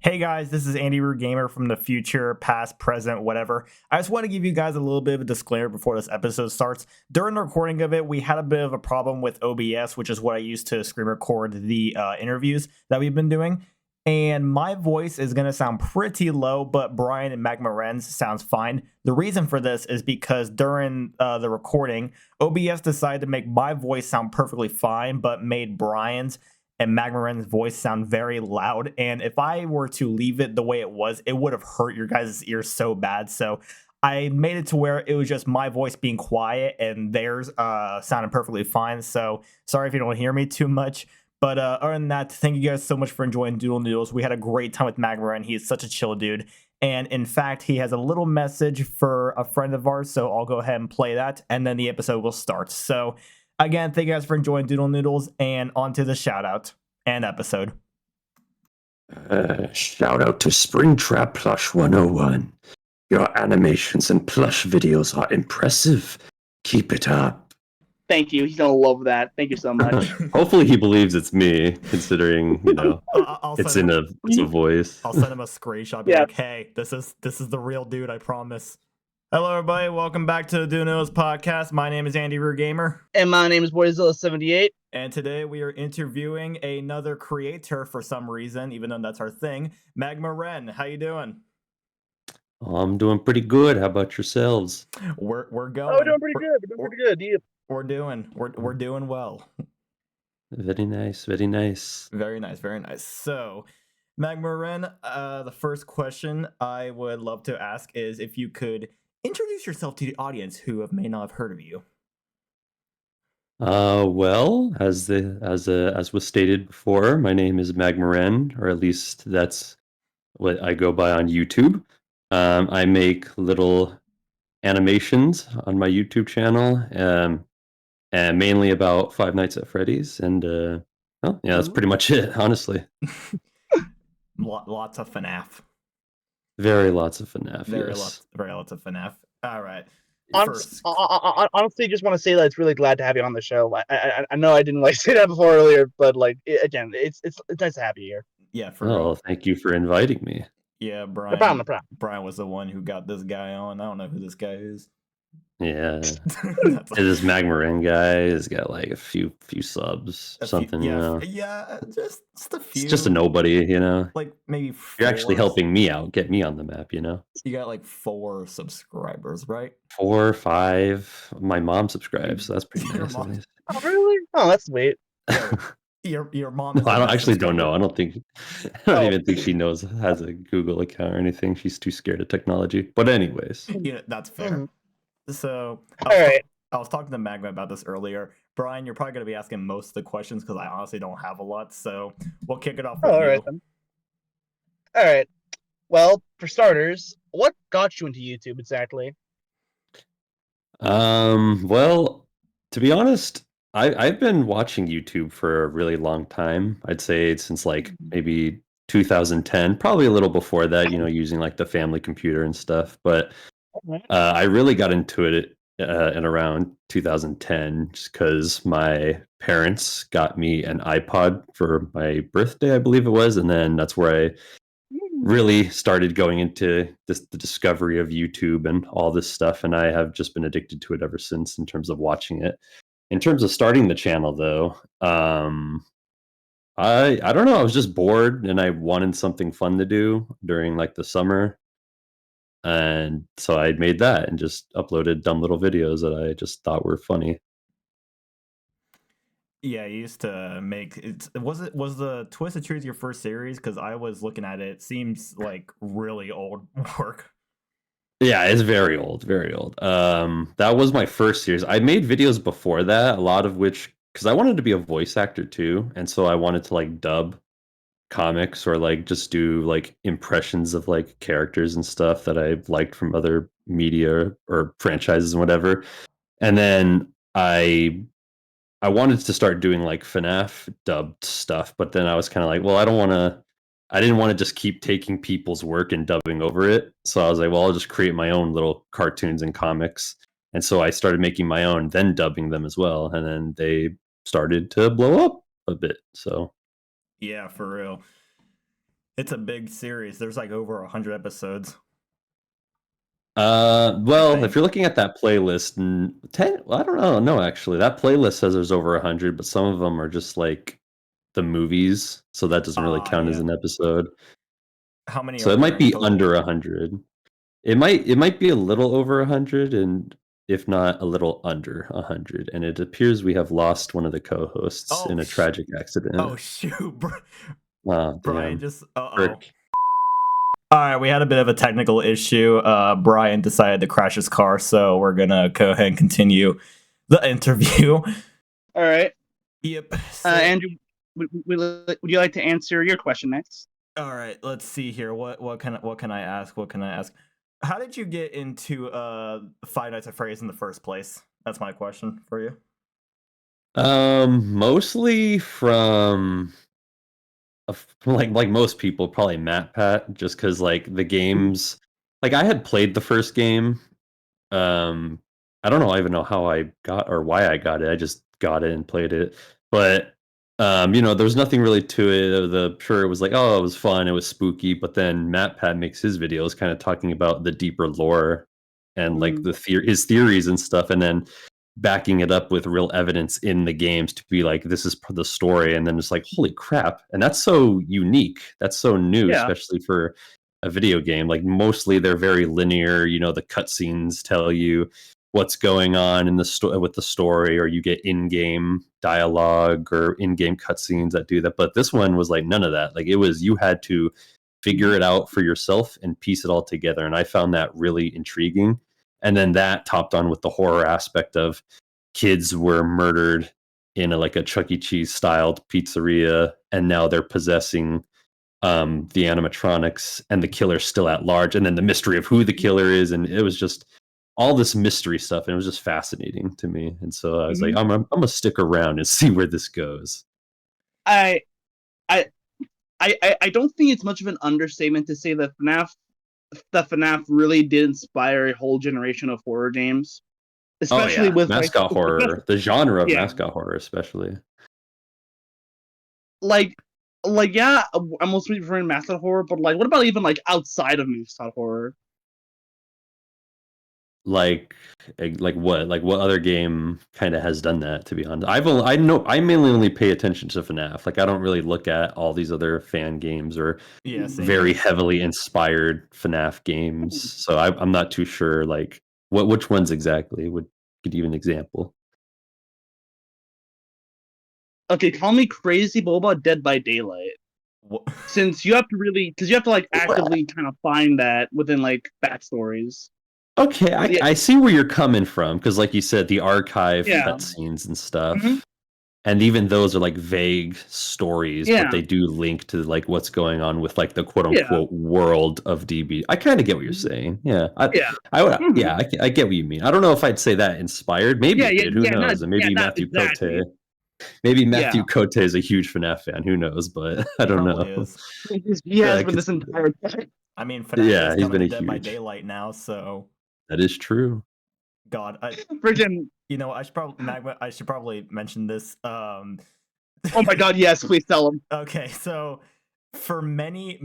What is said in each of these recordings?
Hey guys, this is Andyroo Gamer from the future, past, present, whatever. I just want to give you guys a little bit of a disclaimer before this episode starts. During the recording of it, we had a bit of a problem with OBS, which is what I use to screen record the interviews that we've been doing. And my voice is going to sound pretty low, but Brian and Magma Ren's sounds fine. The reason for this is because during the recording, OBS decided to make my voice sound perfectly fine, but made Brian's and Magma Ren's voice sound very loud. And if I were to leave it the way it was, it would have hurt your guys' ears so bad. So I made it to where it was just my voice being quiet and theirs sounded perfectly fine. So sorry if you don't hear me too much. But other than that, thank you guys so much for enjoying Doodle Noodles. We had a great time with Magma Ren. He is such a chill dude. And in fact, he has a little message for a friend of ours. So I'll go ahead and play that. And then the episode will start. So again, thank you guys for enjoying Doodle Noodles, and on to the shout out and episode. Shout out to Springtrap Plush 101. Your animations and plush videos are impressive. Keep it up. Thank you. He's gonna love that. Thank you so much. Hopefully he believes it's me, considering, it's a voice. I'll send him a screenshot. Be like, hey, this is the real dude, I promise. Hello, everybody. Welcome back to the Doodle Noodles podcast. My name is Andyroo Gamer. And my name is Boyzilla78. And today we are interviewing another creator for some reason, even though that's our thing. Magma Ren, how you doing? I'm doing pretty good. How about yourselves? We're going. Oh, we're doing pretty good. We're doing pretty good. Yeah. We're doing well. Very nice. Very nice. Very nice. Very nice. So, Magma Ren, the first question I would love to ask is if you could introduce yourself to the audience who may not have heard of you. Well, as was stated before, my name is Magma Ren, or at least that's what I go by on YouTube. I make little animations on my YouTube channel, and mainly about Five Nights at Freddy's, and that's pretty much it, honestly. Lots of FNAF. Very lots of FNAF. Very lots of FNAF. All right. Honestly, just want to say that it's really glad to have you on the show. I know I didn't say that before earlier, but again, it's nice to have you here. Yeah. For thank you for inviting me. Yeah, Brian. No problem. Brian was the one who got this guy on. I don't know who this guy is. Yeah, this Magma Ren guy has got like a few subs, something. Yeah, just a few. It's just a nobody, Like maybe 4. You're actually helping me out, get me on the map, You got like 4 subscribers, right? 4 or 5. My mom subscribes, so that's pretty nice. Oh, really? Oh, that's sweet. Your mom. No, I actually don't know. I don't even think she has a Google account or anything. She's too scared of technology. But anyways, yeah, that's fair. Mm-hmm. So, I was talking to Magma about this earlier. Brian, you're probably going to be asking most of the questions because I honestly don't have a lot. So we'll kick it off with you. All right, then. All right. Well, for starters, what got you into YouTube exactly? Well, to be honest, I've been watching YouTube for a really long time. I'd say since like maybe 2010, probably a little before that, using like the family computer and stuff. But I really got into it in around 2010 just because my parents got me an iPod for my birthday, I believe it was. And then that's where I really started going into the discovery of YouTube and all this stuff. And I have just been addicted to it ever since in terms of watching it. In terms of starting the channel, though, I don't know. I was just bored and I wanted something fun to do during like the summer. And so I made that and just uploaded dumb little videos that I just thought were funny. Yeah, you used to make it. Was the Twisted Truth your first series? Because I was looking at it. It seems like really old work. Yeah, it's very old, very old. That was my first series. I made videos before that, a lot of which because I wanted to be a voice actor too, and so I wanted to like dub comics or like just do like impressions of like characters and stuff that I liked from other media or franchises and whatever. And then I wanted to start doing like FNAF dubbed stuff, but then I was kind of like, well, I didn't want to just keep taking people's work and dubbing over it. So I was like, well, I'll just create my own little cartoons and comics. And so I started making my own, then dubbing them as well. And then they started to blow up a bit. So yeah, for real. It's a big series. There's like over 100 episodes. Well, if you're looking at that playlist, 10, well, I don't know. No, actually, that playlist says there's over 100, but some of them are just like the movies, so that doesn't really count as Yeah. an episode. How many So are it there might in be total? under 100. It might be a little over 100, and if not a little under 100. And it appears we have lost one of the co-hosts Oh, in a tragic accident. shoot. Oh, Brian damn. just, uh-oh. Frick. All right, we had a bit of a technical issue. Brian decided to crash his car, so we're gonna go ahead and continue the interview. All right. Yep. Andrew, would you like to answer your question next? All right, let's see here. What can I ask? What can I ask? How did you get into Five Nights at Freddy's in the first place? That's my question for you. Mostly from like most people, probably MatPat, just because like the games, like I had played the first game. Um, I don't know, even know how I got or why I got it. I just got it and played it. But there was nothing really to it. Sure, it was like, oh, it was fun, it was spooky. But then MatPat makes his videos kind of talking about the deeper lore and like his theories and stuff, and then backing it up with real evidence in the games to be like, this is the story. And then it's like, holy crap. And that's so unique. That's so new, Yeah. especially for a video game. Like mostly they're very linear. The cutscenes tell you what's going on in the with the story, or you get in-game dialogue or in-game cutscenes that do that. But this one was like none of that. Like it was, you had to figure it out for yourself and piece it all together. And I found that really intriguing. And then that topped on with the horror aspect of kids were murdered in like a Chuck E. Cheese styled pizzeria, and now they're possessing the animatronics, and the killer's still at large, and then the mystery of who the killer is, and it was just all this mystery stuff, and it was just fascinating to me. And so I was like, I'm gonna stick around and see where this goes. I don't think it's much of an understatement to say that FNAF really did inspire a whole generation of horror games, especially with mascot horror, the genre of mascot horror, especially. Like, yeah, I'm mostly referring to mascot horror, but like, what about even like outside of mascot horror? Like what? Like what other game kind of has done that? To be honest, I mainly only pay attention to FNAF. Like I don't really look at all these other fan games or very heavily inspired FNAF games. So I'm not too sure. Like which ones exactly would give you an example? Okay, call me crazy, but what about Dead by Daylight? Since you have to like actively kind of find that within like backstories. Okay, I see where you're coming from, because like you said, the archive cutscenes and stuff, and even those are like vague stories, but they do link to like what's going on with like the quote unquote world of DB. I kind of get what you're saying. Yeah, I get what you mean. I don't know if I'd say that inspired. Maybe it did. Who knows? And maybe Matthew Cote. Maybe Matthew Cote is a huge FNAF fan. Who knows? But I don't know. Is. He has been this entire time. I mean, FNAF is coming to Dead by Daylight now, so that is true. God, freaking. I should probably mention this. Oh my God! Yes, please tell him. Okay, so for many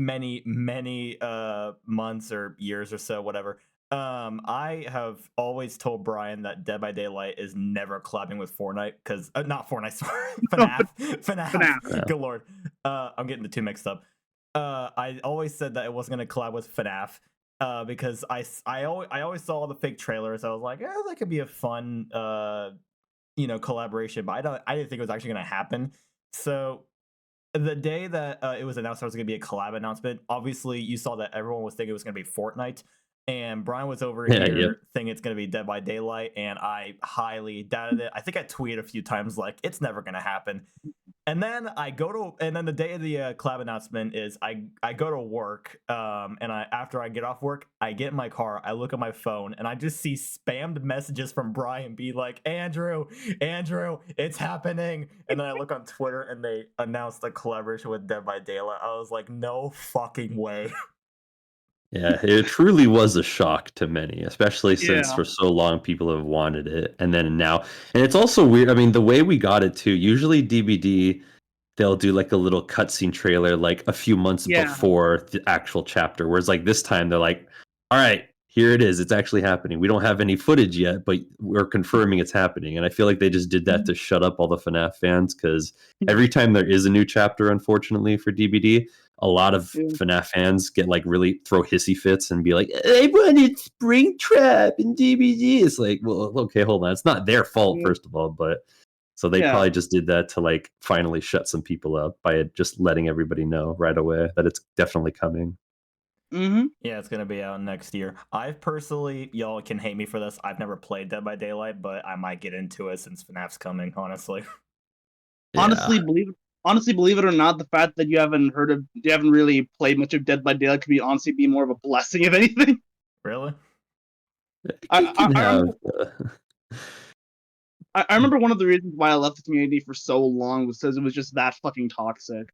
months or years or so, whatever. I have always told Brian that Dead by Daylight is never collabing with Fortnite, because not Fortnite, sorry, FNAF. Good lord, I'm getting the two mixed up. I always said that it wasn't going to collab with FNAF, because I always saw all the fake trailers. I was like, that could be a fun collaboration, but I didn't think it was actually going to happen. So the day that it was announced there was going to be a collab announcement, obviously you saw that everyone was thinking it was going to be Fortnite. And Brian was over here thinking it's going to be Dead by Daylight, and I highly doubted it. I think I tweeted a few times like, it's never going to happen. And then the day of the collab announcement is I go to work, and after I get off work, I get in my car, I look at my phone, and I just see spammed messages from Brian be like, Andrew, it's happening. And then I look on Twitter, and they announced a collaboration with Dead by Daylight. I was like, no fucking way. Yeah, it truly was a shock to many, especially since for so long people have wanted it. And then now, and it's also weird. I mean, the way we got it too, usually DBD, they'll do like a little cutscene trailer like a few months Yeah. before the actual chapter. Whereas like this time they're like, all right, here it is. It's actually happening. We don't have any footage yet, but we're confirming it's happening. And I feel like they just did that to shut up all the FNAF fans, because every time there is a new chapter, unfortunately, for DBD, a lot of FNAF fans get like really throw hissy fits and be like, I wanted Springtrap in DBD. It's like, well, okay, hold on. It's not their fault, first of all, but so they probably just did that to like finally shut some people up by just letting everybody know right away that it's definitely coming. Yeah, it's gonna be out next year. I've personally, y'all can hate me for this, I've never played Dead by Daylight, but I might get into it since FNAF's coming, honestly. Honestly, believe it or not, the fact that you haven't really played much of Dead by Daylight could honestly be more of a blessing, if anything. Really? I remember one of the reasons why I left the community for so long was because it was just that fucking toxic.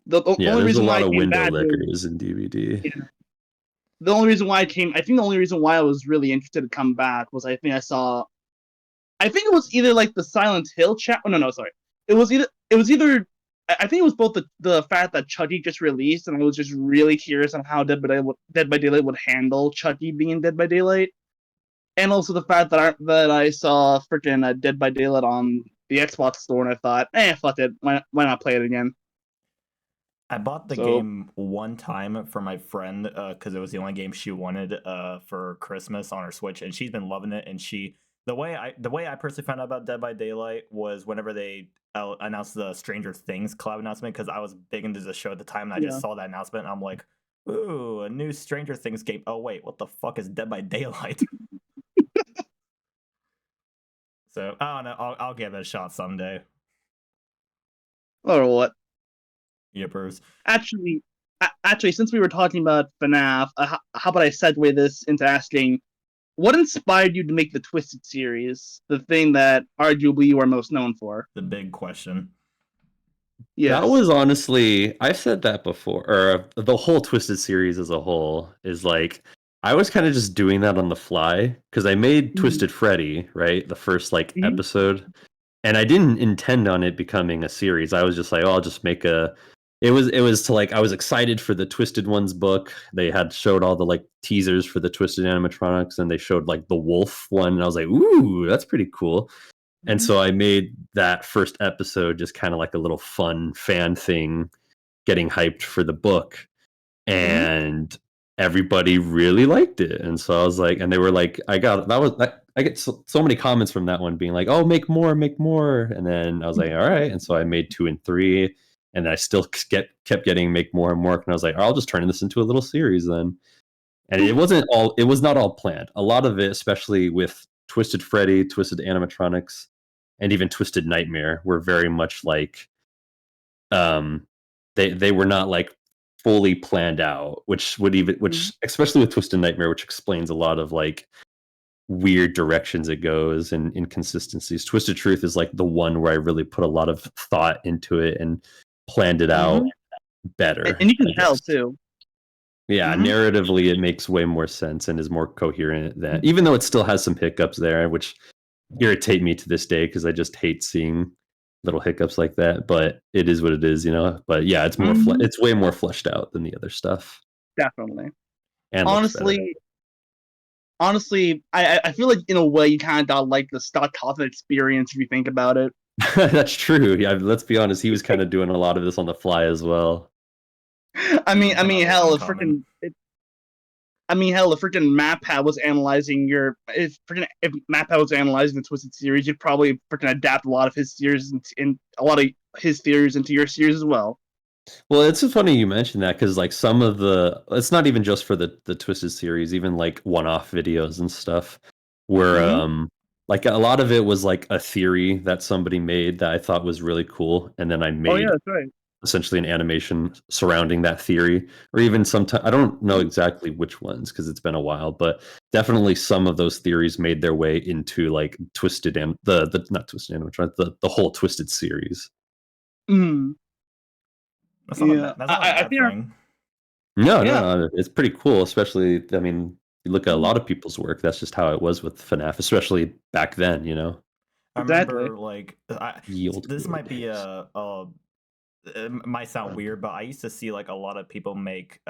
The only reason why I came back lickers in DVD. Yeah. The only reason why the only reason why I was really interested to come back was I think it was either like the Silent Hill chat. Oh, no, sorry. It was either I think it was both the fact that Chucky just released, and I was just really curious on how Dead by Daylight would handle Chucky being Dead by Daylight, and also the fact that I saw freaking Dead by Daylight on the Xbox store, and I thought, fuck it, why not play it again? I bought the game one time for my friend because it was the only game she wanted for Christmas on her Switch, and she's been loving it. And the way I personally found out about Dead by Daylight was whenever they announced the Stranger Things collab announcement, because I was big into the show at the time, and I just saw that announcement, and I'm like, ooh, a new Stranger Things game. Oh wait, what the fuck is Dead by Daylight? So I don't know. I'll give it a shot someday. Or what? Yippers. Actually, since we were talking about FNAF, how about I segue this into asking, what inspired you to make the Twisted series, the thing that arguably you are most known for? The big question. Yes. That was honestly, I've said that before, or the whole Twisted series as a whole is like, I was kind of just doing that on the fly, because I made Twisted Freddy, right? The first like episode. And I didn't intend on it becoming a series. I was just like, oh, I'll just make it was to like, I was excited for the Twisted Ones book. They had showed all the like teasers for the Twisted animatronics, and they showed like the wolf one, and I was like, ooh, that's pretty cool. And so I made that first episode just kind of like a little fun fan thing, getting hyped for the book. And everybody really liked it. And so I was like, and they were like, I get so many comments from that one being like, oh, make more. And then I was like, all right. And so I made 2 and 3, and I still kept getting make more and more. And I was like, I'll just turn this into a little series then. And it was not all planned. A lot of it, especially with Twisted Freddy, Twisted Animatronics, and even Twisted Nightmare, were very much like, they were not like fully planned out, which especially with Twisted Nightmare, which explains a lot of like weird directions it goes and inconsistencies. Twisted Truth is like the one where I really put a lot of thought into it and planned it out better. And you can tell too. Yeah, narratively it makes way more sense and is more coherent than, even though it still has some hiccups there, which irritate me to this day because I just hate seeing little hiccups like that. But it is what it is, you know. But yeah, it's more it's way more fleshed out than the other stuff. Definitely. And honestly, I feel like in a way you kind of got like the Scott Cawthon experience if you think about it. That's true. Yeah, let's be honest. He was kind of doing a lot of this on the fly as well. I mean, hell, the freaking MatPat was analyzing if MatPat was analyzing the Twisted series, you'd probably freaking adapt a lot of his theories into your series as well. Well, it's so funny you mentioned that, because like some of it's not even just for the Twisted series, even like one-off videos and stuff where like a lot of it was like a theory that somebody made that I thought was really cool, and then I made that's right. essentially an animation surrounding that theory. Or even sometimes, I don't know exactly which ones because it's been a while, but definitely some of those theories made their way into like Twisted and the not Twisted Animatronics, the whole Twisted series. That's not a bad thing. No, it's pretty cool. Especially, I mean, you look at a lot of people's work. That's just how it was with FNAF, especially back then. You know. I remember like this might be a it might sound weird, but I used to see like a lot of people make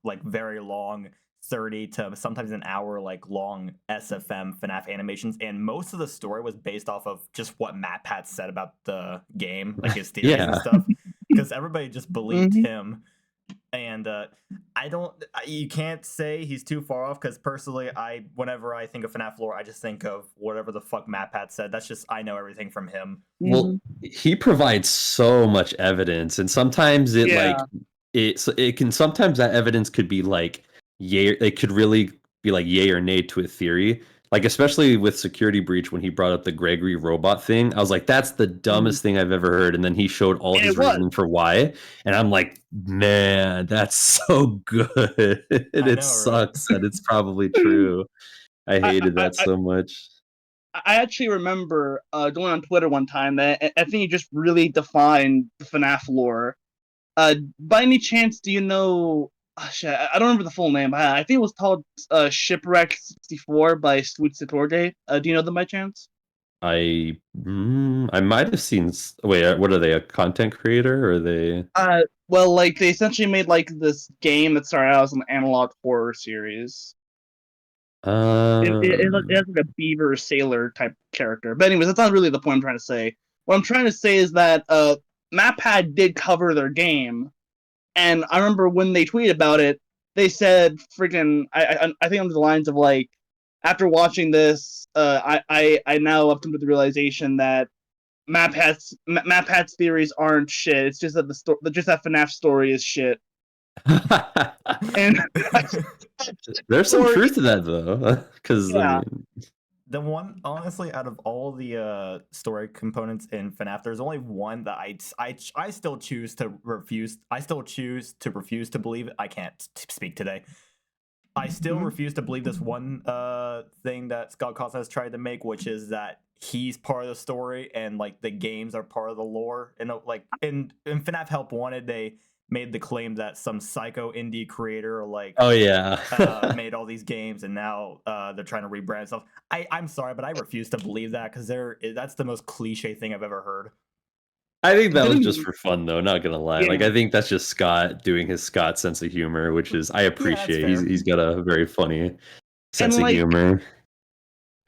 like very long 30 to sometimes an hour like long SFM FNAF animations, and most of the story was based off of just what Matt Pat said about the game, like his theories and Yeah. stuff, because everybody just believed Mhm. him. And you can't say he's too far off, because personally, whenever I think of FNAF lore, I just think of whatever the fuck Matt Pat said. That's just, I know everything from him. Well, he provides so much evidence, and sometimes Yeah. it can sometimes that evidence could be like yay. It could really be like yay or nay to a theory. Like especially with Security Breach when he brought up the Gregory robot thing, I was like, "That's the dumbest thing I've ever heard." And then he showed all And his it was. reasoning for why, and I'm like, "Man, that's so good." And I it know, right? sucks that it's probably true. I I, hated I, that so much. I actually remember going on Twitter one time that I think he just really defined the FNAF lore. By any chance, do you know? Shit, I don't remember the full name. I think it was called Shipwreck 64 by Sweet Satorde. Do you know them by chance? I might have seen. Wait, what are they? A content creator, or are they? Well, like they essentially made like this game that started out as an analog horror series. It has like a beaver sailor type character. But anyways, that's not really the point I'm trying to say. What I'm trying to say is that MatPat did cover their game, and I remember when they tweeted about it, they said freaking I think under the lines of like, after watching this, I now have come to the realization that MatPat's theories aren't shit. It's just that just that FNAF story is shit. And There's some or truth to that though, because I yeah, mean, The one, honestly, out of all the story components in FNAF, there's only one that I still choose to refuse. I still choose to refuse to believe it. I can't speak today. I still refuse to believe this one thing that Scott Costa has tried to make, which is that he's part of the story and like the games are part of the lore. And like in FNAF Help Wanted, they made the claim that some psycho indie creator like oh yeah. made all these games, and now they're trying to rebrand themselves. I'm sorry, but I refuse to believe that, because that's the most cliche thing I've ever heard. I think that was just didn't for fun though. Not gonna lie, like yeah, I think that's just Scott doing his Scott sense of humor, which is I Yeah, that's appreciate. fair. He's got a very funny and sense of humor.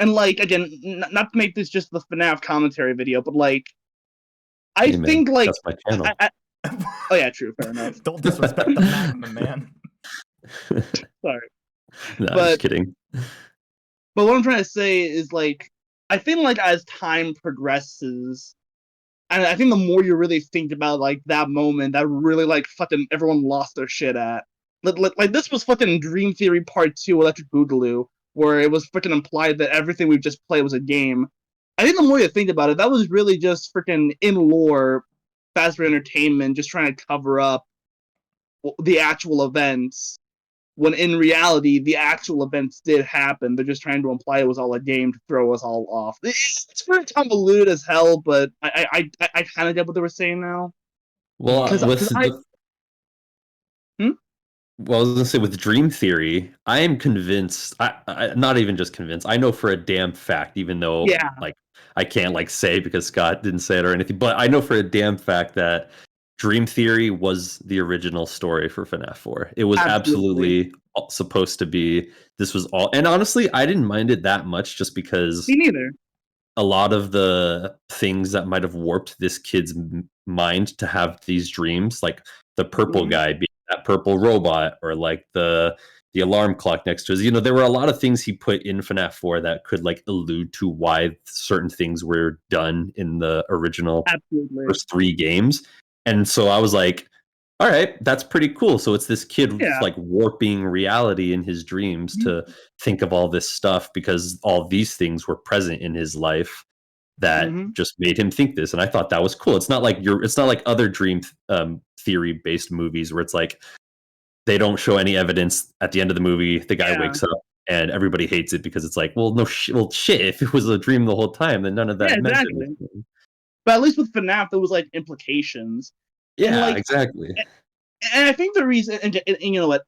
like again, not to make this just the FNAF commentary video, but like I Hey man, think like that's my channel. oh yeah, true, fair enough. Don't disrespect the Magma, man. Sorry, No, I'm just but kidding. what I'm trying to say is like I think like as time progresses, and I think the more you really think about like that moment, that really like fucking everyone lost their shit at. Like this was fucking Dream Theory Part 2 Electric Boogaloo, where it was freaking implied that everything we've just played was a game. I think the more you think about it, that was really just freaking in lore, Fast Food Entertainment just trying to cover up the actual events, when in reality the actual events did happen. They're just trying to imply it was all a game to throw us all off. It's very convoluted as hell, but I kind of get what they were saying now. Well, Because Yeah. I well, I was gonna say with Dream Theory, I am convinced. Not even just convinced. I know for a damn fact, even though yeah, like I can't like say because Scott didn't say it or anything, but I know for a damn fact that Dream Theory was the original story for FNAF 4. It was absolutely. absolutely supposed to be. This was all, and honestly, I didn't mind it that much just because Me neither. a lot of the things that might have warped this kid's mind to have these dreams, like the purple Mhm. guy being that purple robot, or like the alarm clock next to us. You know, there were a lot of things he put in FNAF 4 that could like allude to why certain things were done in the original Absolutely. first three games. And so I was like, all right, that's pretty cool. So it's this kid Yeah. like warping reality in his dreams to think of all this stuff because all these things were present in his life that Mm-hmm. just made him think this. And I thought that was cool. It's not like other dream theory based movies where it's like they don't show any evidence at the end of the movie. The guy Yeah. wakes up and everybody hates it because it's like, well, no, well, shit. If it was a dream the whole time, then none of Yeah, that meant exactly. anything. But at least with FNAF, there was like implications, and Yeah, like, exactly. and I think the reason, and you know what,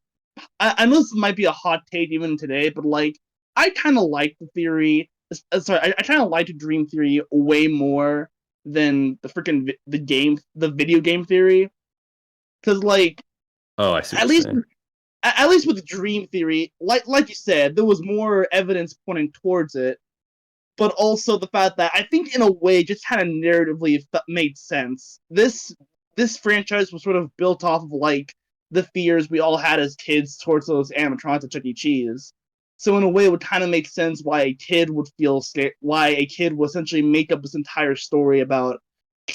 I know this might be a hot take even today, but like, I kind of like the theory. Sorry, I kind of liked Dream Theory way more than the video game theory. Because like Oh, I see what at you're least saying. at least with Dream Theory, like you said, there was more evidence pointing towards it, but also the fact that I think in a way, just kind of narratively made sense. This franchise was sort of built off of like the fears we all had as kids towards those animatronics at Chuck E. Cheese. So in a way, it would kind of make sense why a kid would feel scared, why a kid would essentially make up this entire story about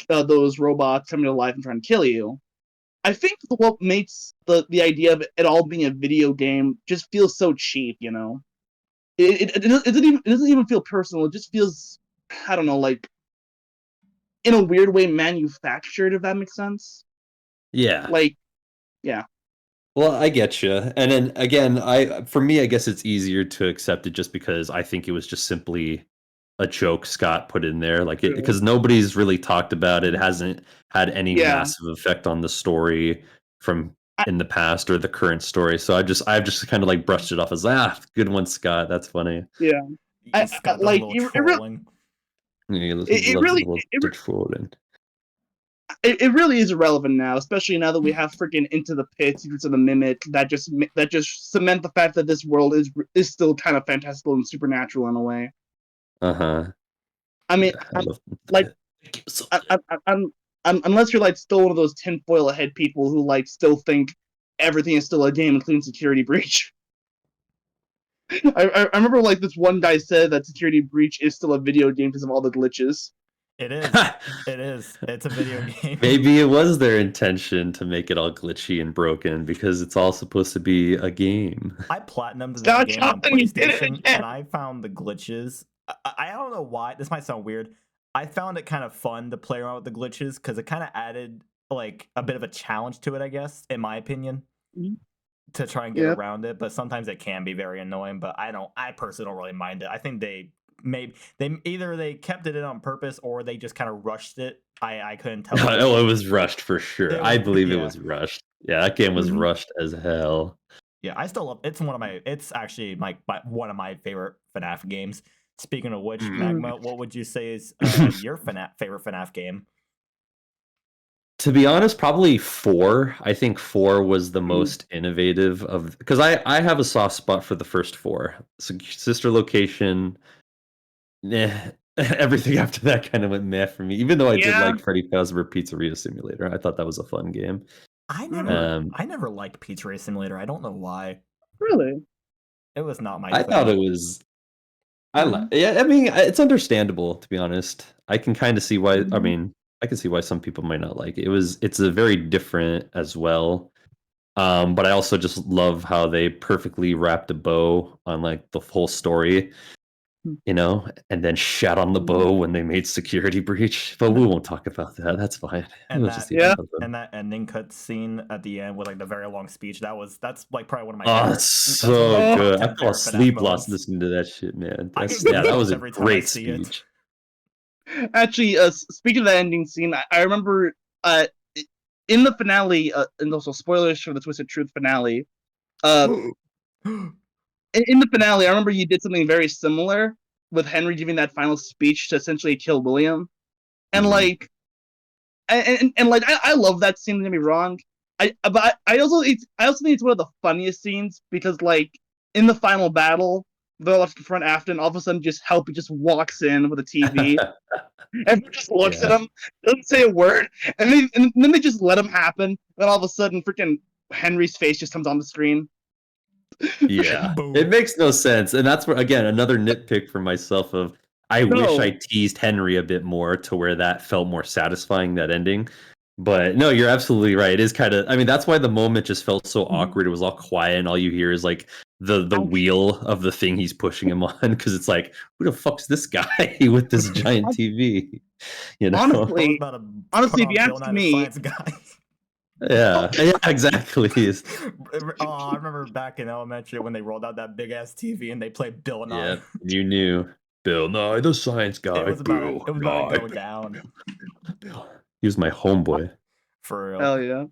those robots coming to life and trying to kill you. I think what makes the idea of it all being a video game just feels so cheap, you know. It doesn't even feel personal. It just feels, I don't know, like in a weird way manufactured. If that makes sense. Yeah. Like, yeah. Well, I get you. And then again, for me, I guess it's easier to accept it just because I think it was just simply a joke Scott put in there, like it because nobody's really talked about it. It hasn't had any massive effect on the story from in the past or the current story. So I've just kind of like brushed it off as good one, Scott. That's funny. Yeah. Scott does like a little trolling. It really is irrelevant now, especially now that we have freaking Into the Pit, Secrets of the Mimic, that just cement the fact that this world is still kind of fantastical and supernatural in a way. I mean, unless you're like still one of those tinfoil head people who like still think everything is still a game, including Security Breach. I remember like this one guy said that Security Breach is still a video game because of all the glitches. It is. It is. It's a video game. Maybe it was their intention to make it all glitchy and broken because it's all supposed to be a game. I platinumed that game on PlayStation, and I found the glitches. I don't know why. This might sound weird. I found it kind of fun to play around with the glitches because it kind of added like a bit of a challenge to it, I guess, in my opinion, to try and get around it. But sometimes it can be very annoying. But I personally don't really mind it. I think they either they kept it in on purpose or they just kind of rushed it. I couldn't tell. Oh, it was rushed for sure. I believe it was rushed. Yeah, that game was rushed as hell. Yeah, I still love it's actually one of my favorite FNAF games. Speaking of which, Magma, what would you say is your favorite FNAF game? To be honest, probably 4. I think 4 was the most innovative of because I have a soft spot for the first 4. So, Sister Location, everything after that kind of went meh for me. Even though I did like Freddy Fazbear Pizzeria Simulator, I thought that was a fun game. I never liked Pizzeria Simulator. I don't know why. Really, it was not my. I thought it was. I mean, it's understandable to be honest. I can kind of see why. I mean, I can see why some people might not like it. It's a very different as well. But I also just love how they perfectly wrapped a bow on like the whole story, you know, and then shat on the bow when they made Security Breach. But we won't talk about that. That's fine. And that ending cut scene at the end with like the very long speech. That's like probably one of my. Oh, it's so good. I fall asleep listening to that shit, man. That was a great speech. Actually, speaking of the ending scene, I remember in the finale, and also spoilers for the Twisted Truth finale. In the finale, I remember you did something very similar with Henry giving that final speech to essentially kill William, and like, and like, I love that scene. Don't get me wrong. But I also think it's one of the funniest scenes because like in the final battle, they're left in front after, and all of a sudden Helpy just walks in with a TV. Everyone just looks at him, doesn't say a word, and then they just let him happen. Then all of a sudden, freaking Henry's face just comes on the screen. Yeah, it makes no sense, and that's where again another nitpick for myself of I wish I teased Henry a bit more to where that felt more satisfying, that ending. But no, you're absolutely right. It is kind of, I mean, that's why the moment just felt so awkward. It was all quiet, and all you hear is like the wheel of the thing he's pushing him on, because it's like, who the fuck's this guy with this giant TV? You know, honestly, if you ask me, yeah, exactly. I remember back in elementary when they rolled out that big ass TV and they played Bill Nye. Yeah, you knew Bill Nye, the science guy. It was about to go down. He was my homeboy. For real. Hell yeah.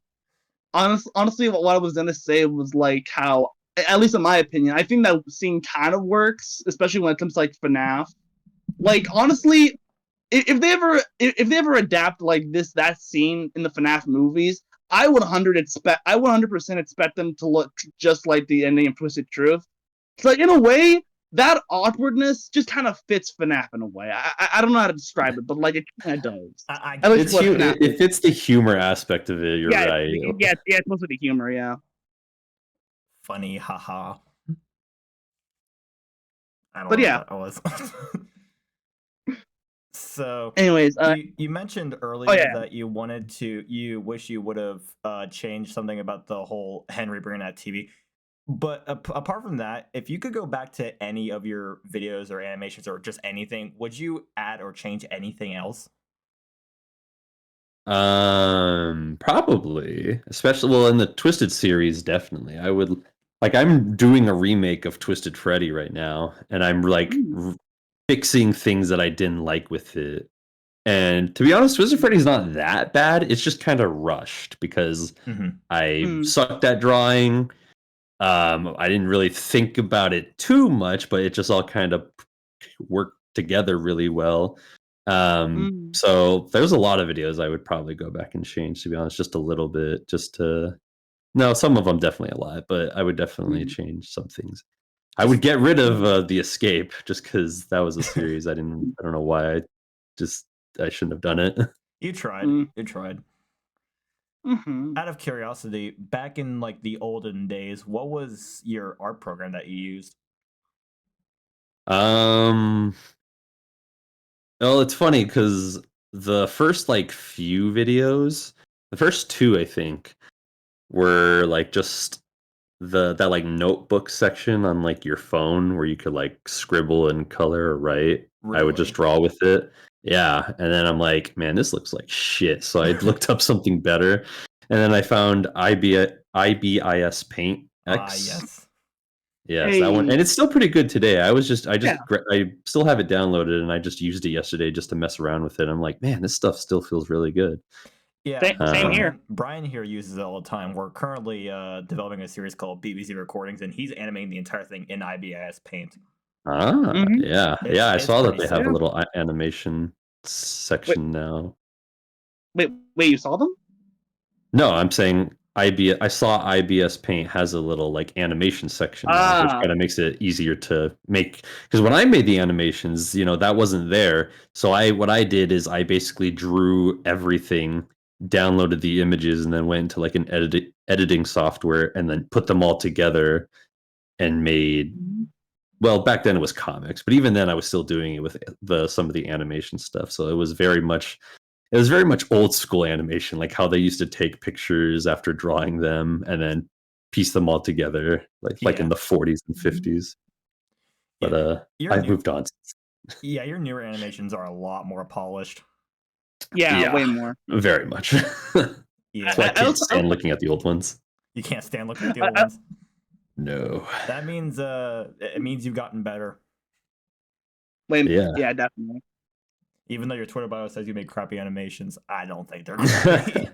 Honestly, what I was gonna say was like how, at least in my opinion, I think that scene kind of works, especially when it comes to like FNAF. Like honestly, if they ever adapt like that scene in the FNAF movies, I would 100% expect them to look just like the ending of Twisted Truth. It's like in a way that awkwardness just kind of fits FNAF in a way. I don't know how to describe it, but like it kind of does. At least what FNAF it fits the humor aspect of it. You're right. Yeah, it's mostly the humor. Yeah. Funny, haha. I don't But know yeah. what that was. So, anyways, you mentioned earlier yeah. that you wish you would have changed something about the whole Henry Burnett TV. But apart from that, if you could go back to any of your videos or animations or just anything, would you add or change anything else? Probably, especially in the Twisted series, definitely. I would like. I'm doing a remake of Twisted Freddy right now, and I'm like fixing things that I didn't like with it. And to be honest, Twisted Freddy's not that bad. It's just kind of rushed because I sucked at drawing. I didn't really think about it too much, but it just all kind of worked together really well. So there's a lot of videos I would probably go back and change, to be honest, just a little bit, just to no, some of them definitely a lot, but I would definitely change some things. I would get rid of the escape just because that was a series I don't know why I shouldn't have done it. You tried. You tried. Mm-hmm. Out of curiosity, back in like the olden days, what was your art program that you used? Well, it's funny because the first like few videos, the first two I think, were like just that like notebook section on like your phone where you could like scribble and color or write. I would just draw with it. Yeah. And then I'm like, man, this looks like shit. So I looked up something better. And then I found IBIS Paint X. Yes. Yes, that one. And it's still pretty good today. I still have it downloaded and I just used it yesterday just to mess around with it. I'm like, man, this stuff still feels really good. Yeah, same here. Brian here uses it all the time. We're currently developing a series called BBC Recordings, and he's animating the entire thing in IBIS Paint. Yeah. I saw that they have a sick. little animation section now. Wait, you saw them? No, I'm saying I saw IBS Paint has a little like animation section now, which kind of makes it easier to make. Because when I made the animations, that wasn't there. So what I did is I basically drew everything, downloaded the images, and then went into like an editing software, and then put them all together and made. Well, back then it was comics, but even then I was still doing it with some of the animation stuff. So it was very much old school animation, like how they used to take pictures after drawing them and then piece them all together, like in the 40s and 50s. But I've moved on. Yeah, your newer animations are a lot more polished. Yeah, way more. Very much. Yeah, so I can't stand looking at the old ones. You can't stand looking at the old ones? No. That means it means you've gotten better. Yeah, definitely. Even though your Twitter bio says you make crappy animations, I don't think they're crappy.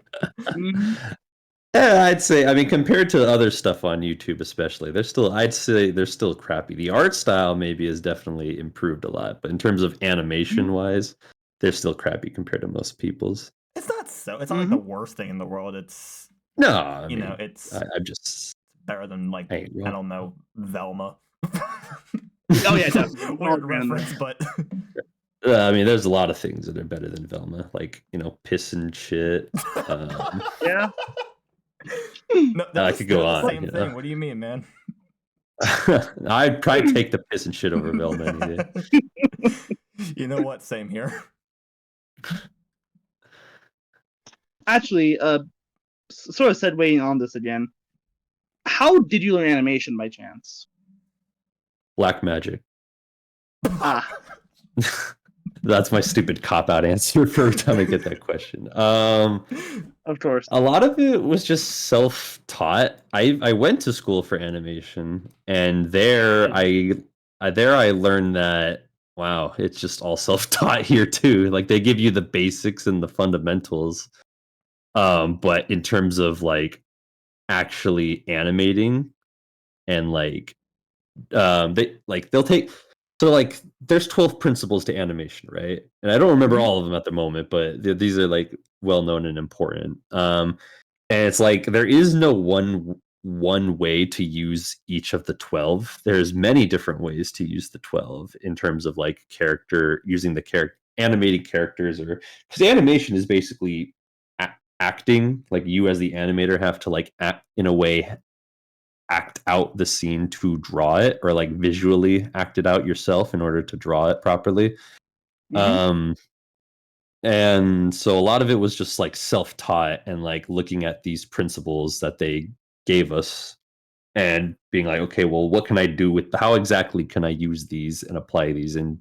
Yeah, I'd say, I mean, compared to other stuff on YouTube, especially, I'd say they're still crappy. The art style maybe has definitely improved a lot, but in terms of animation wise, they're still crappy compared to most people's. It's not like the worst thing in the world. It's no, it's I'm just better than like I don't know, Velma. Oh yeah, definitely. Weird reference, but I mean, there's a lot of things that are better than Velma, like piss and shit. Yeah. No, I could go on. Same thing. What do you mean, man? I'd probably take the piss and shit over Velma any day. You know what? Same here. Actually, sort of segueing on this again. How did you learn animation by chance? Black magic. That's my stupid cop-out answer for every time I get that question. Of course. A lot of it was just self-taught. I went to school for animation, and there I learned that, wow, it's just all self-taught here too. Like they give you the basics and the fundamentals. But in terms of like actually animating and they'll take So like there's 12 principles to animation, right? And I don't remember all of them at the moment, but these are like well known and important. And it's like there is no one way to use each of the 12. There's many different ways to use the 12 in terms of like character using the character animating characters, or because animation is basically acting. Like you as the animator have to like act in a way, act out the scene to draw it, or like visually act it out yourself in order to draw it properly. Um and so a lot of it was just like self-taught and like looking at these principles that they gave us and being like, okay, well, what can I do with how exactly can I use these and apply these? And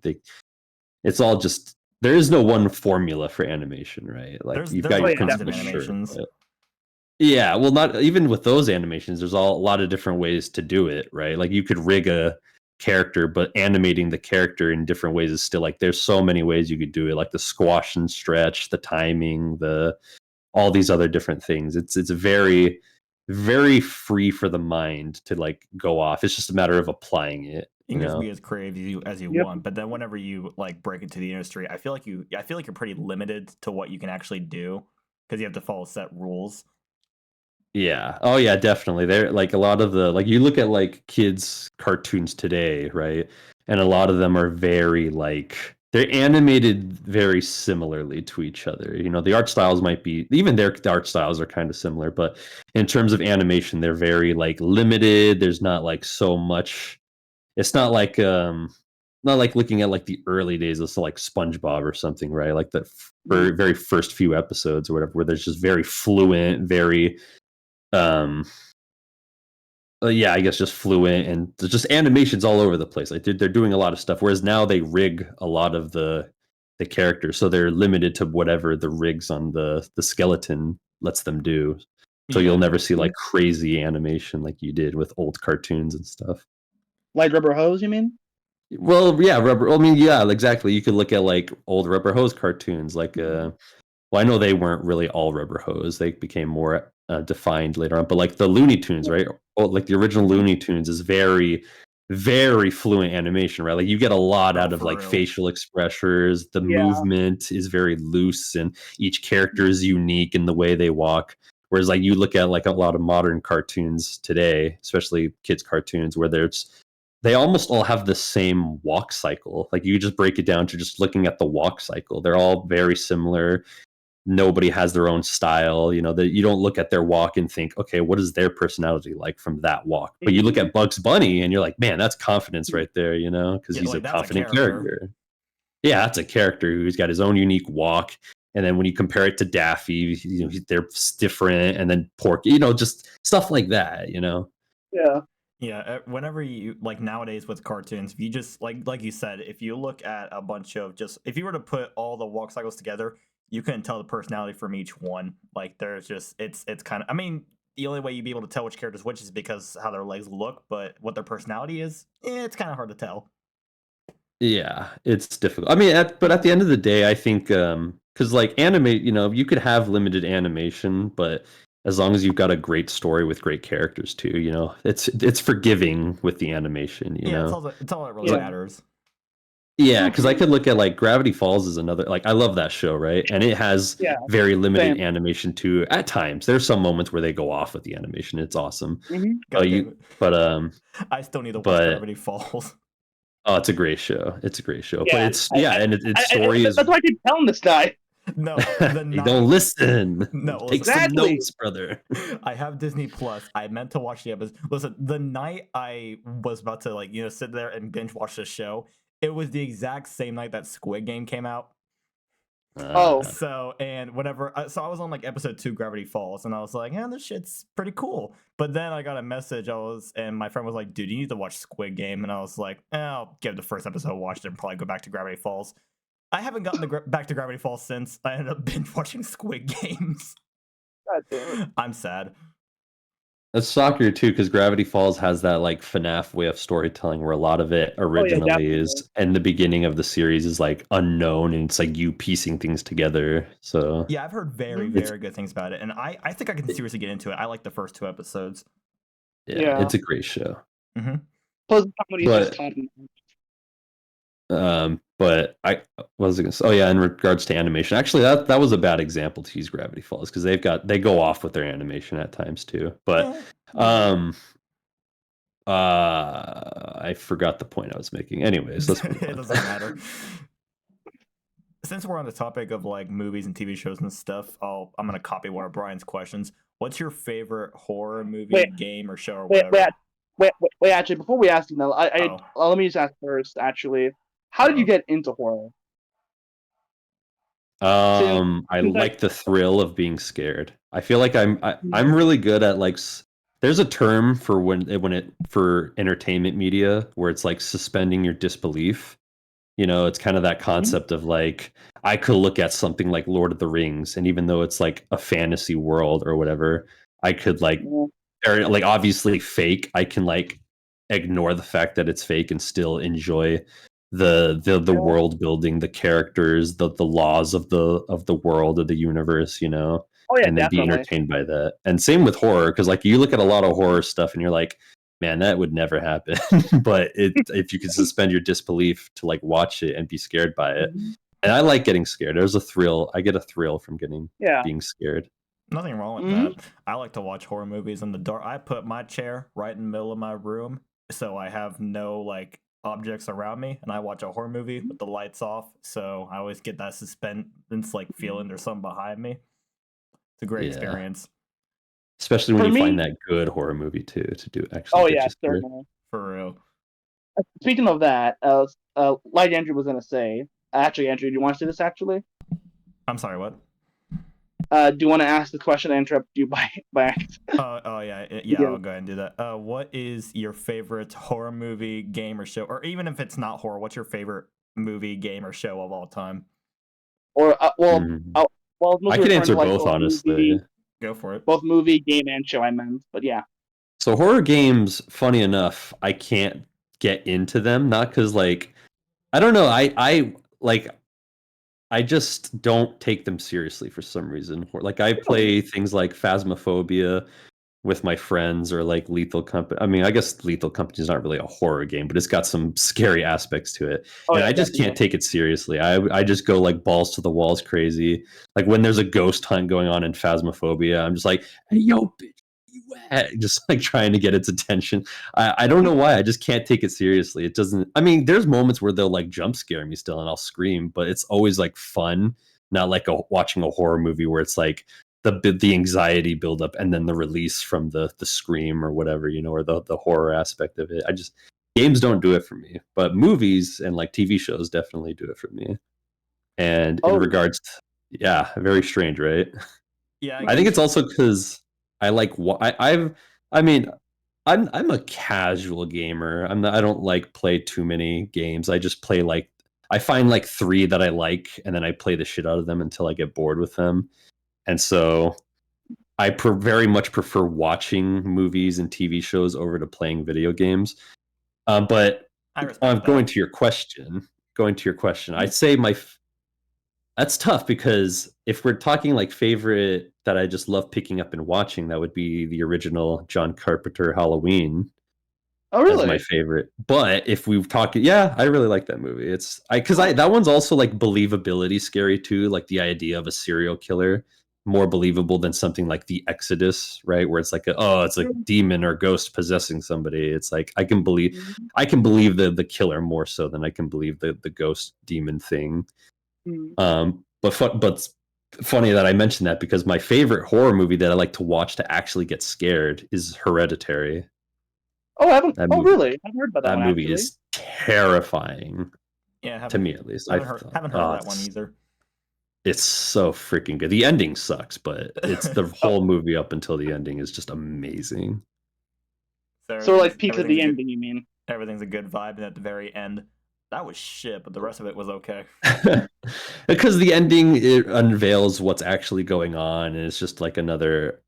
it's all just there is no one formula for animation, right? Like There's you've got your like tons of principles, sure. animations. Yeah, well, not even with those animations, there's a lot of different ways to do it, right? Like you could rig a character, but animating the character in different ways is still like there's so many ways you could do it, like the squash and stretch, the timing, the all these other different things. It's very very free for the mind to like go off. It's just a matter of applying it. You You can just know? be as creative as you Yep. want, but then whenever you like break into the industry, I feel like you're pretty limited to what you can actually do because you have to follow set rules. Yeah. Oh yeah, definitely. There like a lot of the like you look at like kids cartoons today, right? And a lot of them are very like they're animated very similarly to each other. You know, the art styles might be even their art styles are kind of similar, but in terms of animation, they're very like limited. There's not like so much. It's not like looking at like the early days of like SpongeBob or something, right? Like the very first few episodes or whatever, where there's just very fluent, very um yeah, I guess just fluent and there's just animations all over the place. Like they're doing a lot of stuff, whereas now they rig a lot of the characters, so they're limited to whatever the rigs on the skeleton lets them do. So Yeah. you'll never see like crazy animation like you did with old cartoons and stuff. Like rubber hose, you mean? Well, yeah, rubber. I mean, yeah, exactly. You could look at like old Rubber Hose cartoons, like well, I know they weren't really all Rubber Hose. They became more defined later on. But like the Looney Tunes, right? Oh, like the original Looney Tunes is very, very fluent animation, right? Like you get a lot out of for like real. facial expressions. The Yeah. movement is very loose, and each character is unique in the way they walk. Whereas like you look at like a lot of modern cartoons today, especially kids cartoons, where they almost all have the same walk cycle. Like you just break it down to just looking at the walk cycle. They're all very similar. Nobody has their own style. You know, that you don't look at their walk and think, okay, what is their personality like from that walk? But you look at Bugs Bunny and you're like, man, that's confidence right there, you know, because Yeah, he's like, a that's a confident character. character. Yeah, that's a character who's got his own unique walk. And then when you compare it to Daffy, you know, they're different. And then Porky, you know, just stuff like that, you know. Yeah. Yeah, whenever you like nowadays with cartoons, if you just like you said, if you look at a bunch of just if you were to put all the walk cycles together, you couldn't tell the personality from each one. Like there's just it's kind of I mean, the only way you'd be able to tell which character's which is because how their legs look, but what their personality is, it's kind of hard to tell. Yeah, it's difficult. I mean, but at the end of the day, I think because like animate, you know, you could have limited animation, but as long as you've got a great story with great characters too, you know, it's forgiving with the animation, you Yeah, know. it's all that really Yeah. matters. Yeah, because I could look at like Gravity Falls is another like I love that show, right? And it has Yeah. very limited Same. animation too. At times, there's some moments where they go off with the animation. It's awesome. Mhm. God damn it. But I still need to watch but Gravity Falls. oh, it's a great show. It's a great show. But Yeah. it's and its story is That's why I keep telling this guy. No, the you night don't listen. No, Take listen. some Exactly. notes, brother. I have Disney Plus. I meant to watch the episode. Listen, the night I was about to like, sit there and binge watch this show, it was the exact same night that Squid Game came out. Oh. So, and whenever, so I was on like episode 2, Gravity Falls, and I was like, yeah, this shit's pretty cool. But then I got a message, and my friend was like, dude, you need to watch Squid Game. And I was like, I'll give the first episode a watch, then probably go back to Gravity Falls. I haven't gotten back to Gravity Falls since. I ended up binge watching Squid Games. God damn it. I'm sad. That's soccer too, because Gravity Falls has that like FNAF way of storytelling where a lot of it originally definitely. is, and the beginning of the series is like unknown, and it's like you piecing things together. So Yeah, I've heard very, It's- very good things about it, and I think I can seriously get into it. I like the first 2 episodes. yeah, Yeah. it's a great show. Mm-hmm. Plus, comedy is But- just top notch. But what was I gonna say? Oh yeah, in regards to animation, actually that was a bad example to use Gravity Falls because they go off with their animation at times too. But I forgot the point I was making. Anyways, let's move on. It doesn't matter. Since we're on the topic of like movies and TV shows and stuff, I'm gonna copy one of Brian's questions. What's your favorite horror movie, game, or show, or whatever? Wait. Actually, before we ask you, now, Oh. let me just ask first. Actually, how did you get into horror? I like the thrill of being scared. I feel like I'm really good at like there's a term for when it for entertainment media where it's like suspending your disbelief. You know, it's kind of that concept of like I could look at something like Lord of the Rings, and even though it's like a fantasy world or whatever, I could like or like obviously fake, I can like ignore the fact that it's fake and still enjoy the world building, the characters, the laws of the world of the universe, you know. Oh yeah, and then definitely. be entertained by that. And same with horror, because like you look at a lot of horror stuff and you're like, man, that would never happen. But if you could suspend your disbelief to like watch it and be scared by it. And I like getting scared. There's a thrill. I get a thrill from being scared. Nothing wrong with that. I like to watch horror movies in the dark. I put my chair right in the middle of my room so I have no like objects around me, and I watch a horror movie with the lights off, so I always get that suspense like feeling there's something behind me. It's a great experience. Especially when you find that good horror movie too, to do actually get you scared. For real. Speaking of that, like Andrew was gonna say, actually, Andrew, do you want to say this actually? I'm sorry, what? Do you want to ask the question and interrupt you by Oh yeah, I'll go ahead and do that. What is your favorite horror movie, game, or show? Or even if it's not horror, what's your favorite movie, game, or show of all time? Or well, I can answer both, honestly. Movie, go for it. Both movie, game, and show, I meant. But yeah. So horror games, funny enough, I can't get into them. Not because like I don't know. I just don't take them seriously for some reason. Like I play things like Phasmophobia with my friends, or like Lethal Company. I mean, I guess Lethal Company is not really a horror game, but it's got some scary aspects to it. And I just can't take it seriously. I just go like balls to the walls crazy. Like when there's a ghost hunt going on in Phasmophobia, I'm just like, hey, yo, bitch, you at? Just like trying to get its attention. I don't know why. I just can't take it seriously. It doesn't. I mean, there's moments where they'll like jump scare me still, and I'll scream, but it's always like fun, not like watching a horror movie where it's like the anxiety buildup and then the release from the scream or whatever, you know, or the horror aspect of it. Games don't do it for me, but movies and like TV shows definitely do it for me. And in regards to, very strange, right? Yeah, I think it's also because I like I'm a casual gamer. I don't like play too many games. I just play like I find like 3 that I like, and then I play the shit out of them until I get bored with them. And so I very much prefer watching movies and TV shows over to playing video games. But going to your question, I'd say that's tough, because if we're talking like favorite that I just love picking up and watching, that would be the original John Carpenter Halloween. Oh, really? As my favorite. But if we've talked, I really like that movie. That one's also like believability scary too. Like the idea of a serial killer, more believable than something like The Exodus, right? Where it's like it's a demon or ghost possessing somebody. It's like I can believe the killer more so than I can believe the ghost demon thing. But funny that I mentioned that, because my favorite horror movie that I like to watch to actually get scared is Hereditary. Oh, really? I've heard about that one. That movie actually is terrifying. Yeah, to me at least. I haven't heard of that one either. It's so freaking good. The ending sucks, but it's the whole movie up until the ending is just amazing. So like peak of the ending, you mean? Everything's a good vibe, and at the very end, that was shit, but the rest of it was okay. Because the ending, it unveils what's actually going on, and it's just like another.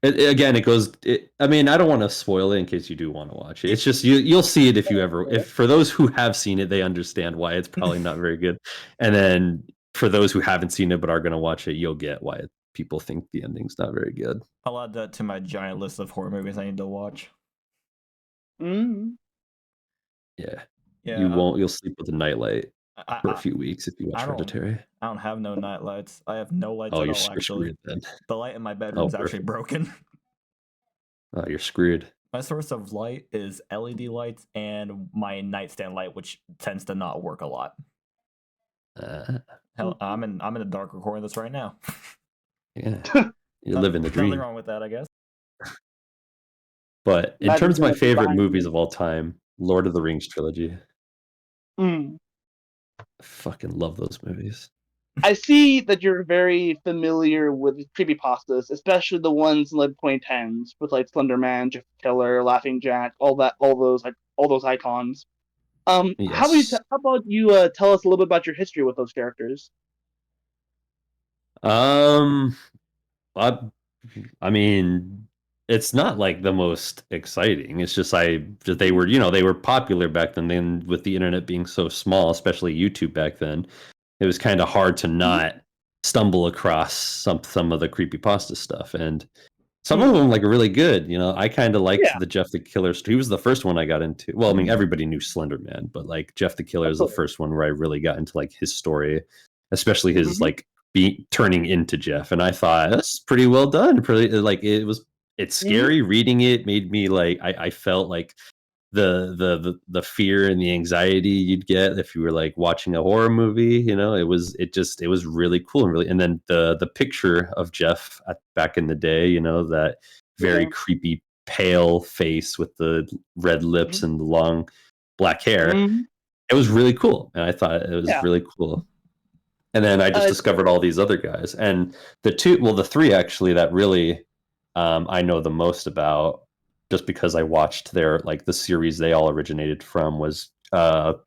It goes. I mean, I don't want to spoil it in case you do want to watch it. It's just you'll see it if for those who have seen it, they understand why it's probably not very good, and then for those who haven't seen it but are going to watch it, you'll get why people think the ending's not very good. I'll add that to my giant list of horror movies I need to watch. Yeah. You Yeah, won't. You'll sleep with a nightlight I, for a I, few weeks if you watch I don't, Hereditary. I don't have no night lights. I have no lights Oh, at you're all. you're Actually, screwed then. the light in my Oh, bedroom's actually perfect. broken. Oh, you're screwed. My source of light is LED lights and my nightstand light, which tends to not work a lot. Uh, Hell, I'm in a dark recording this right now. yeah, you're living the Nothing dream. wrong with that, I guess. But in Imagine terms of my being able to favorite buy movies of all time, Lord of the Rings trilogy. Mm. I fucking love those movies. I see that you're very familiar with creepypastas, especially the ones in like 2010s with like Slender Man, Jeff the Killer, Laughing Jack, all those icons. Yes. How about you tell us a little bit about your history with those characters? Um, I, I mean, it's not like the most exciting. It's just that they were, they were popular back then. Then with the internet being so small, especially YouTube back then, it was kind of hard to Mhm. not stumble across some of the creepypasta stuff. And some of Mm. them like are really good. I kind of liked Yeah, the Jeff the Killer. He was the first one I got into. Well, I mean, everybody knew Slender Man, but like Jeff the Killer of is the course. first one where I really got into like his story, especially his Hmm. like turning into Jeff. And I thought that's pretty well done. Pretty like it's Hmm. scary reading it. Made me like I felt like the fear and the anxiety you'd get if you were like watching a horror movie. It was really cool and really. And then the picture of Jeff back in the day, that very Yeah. creepy pale face with the red lips and the long black hair. Hmm. It was really cool, and I thought it was Yeah. really cool. And then I just Uh, discovered all these other guys, and the three actually that really I know the most about, just because I watched their like the series they all originated from was Well,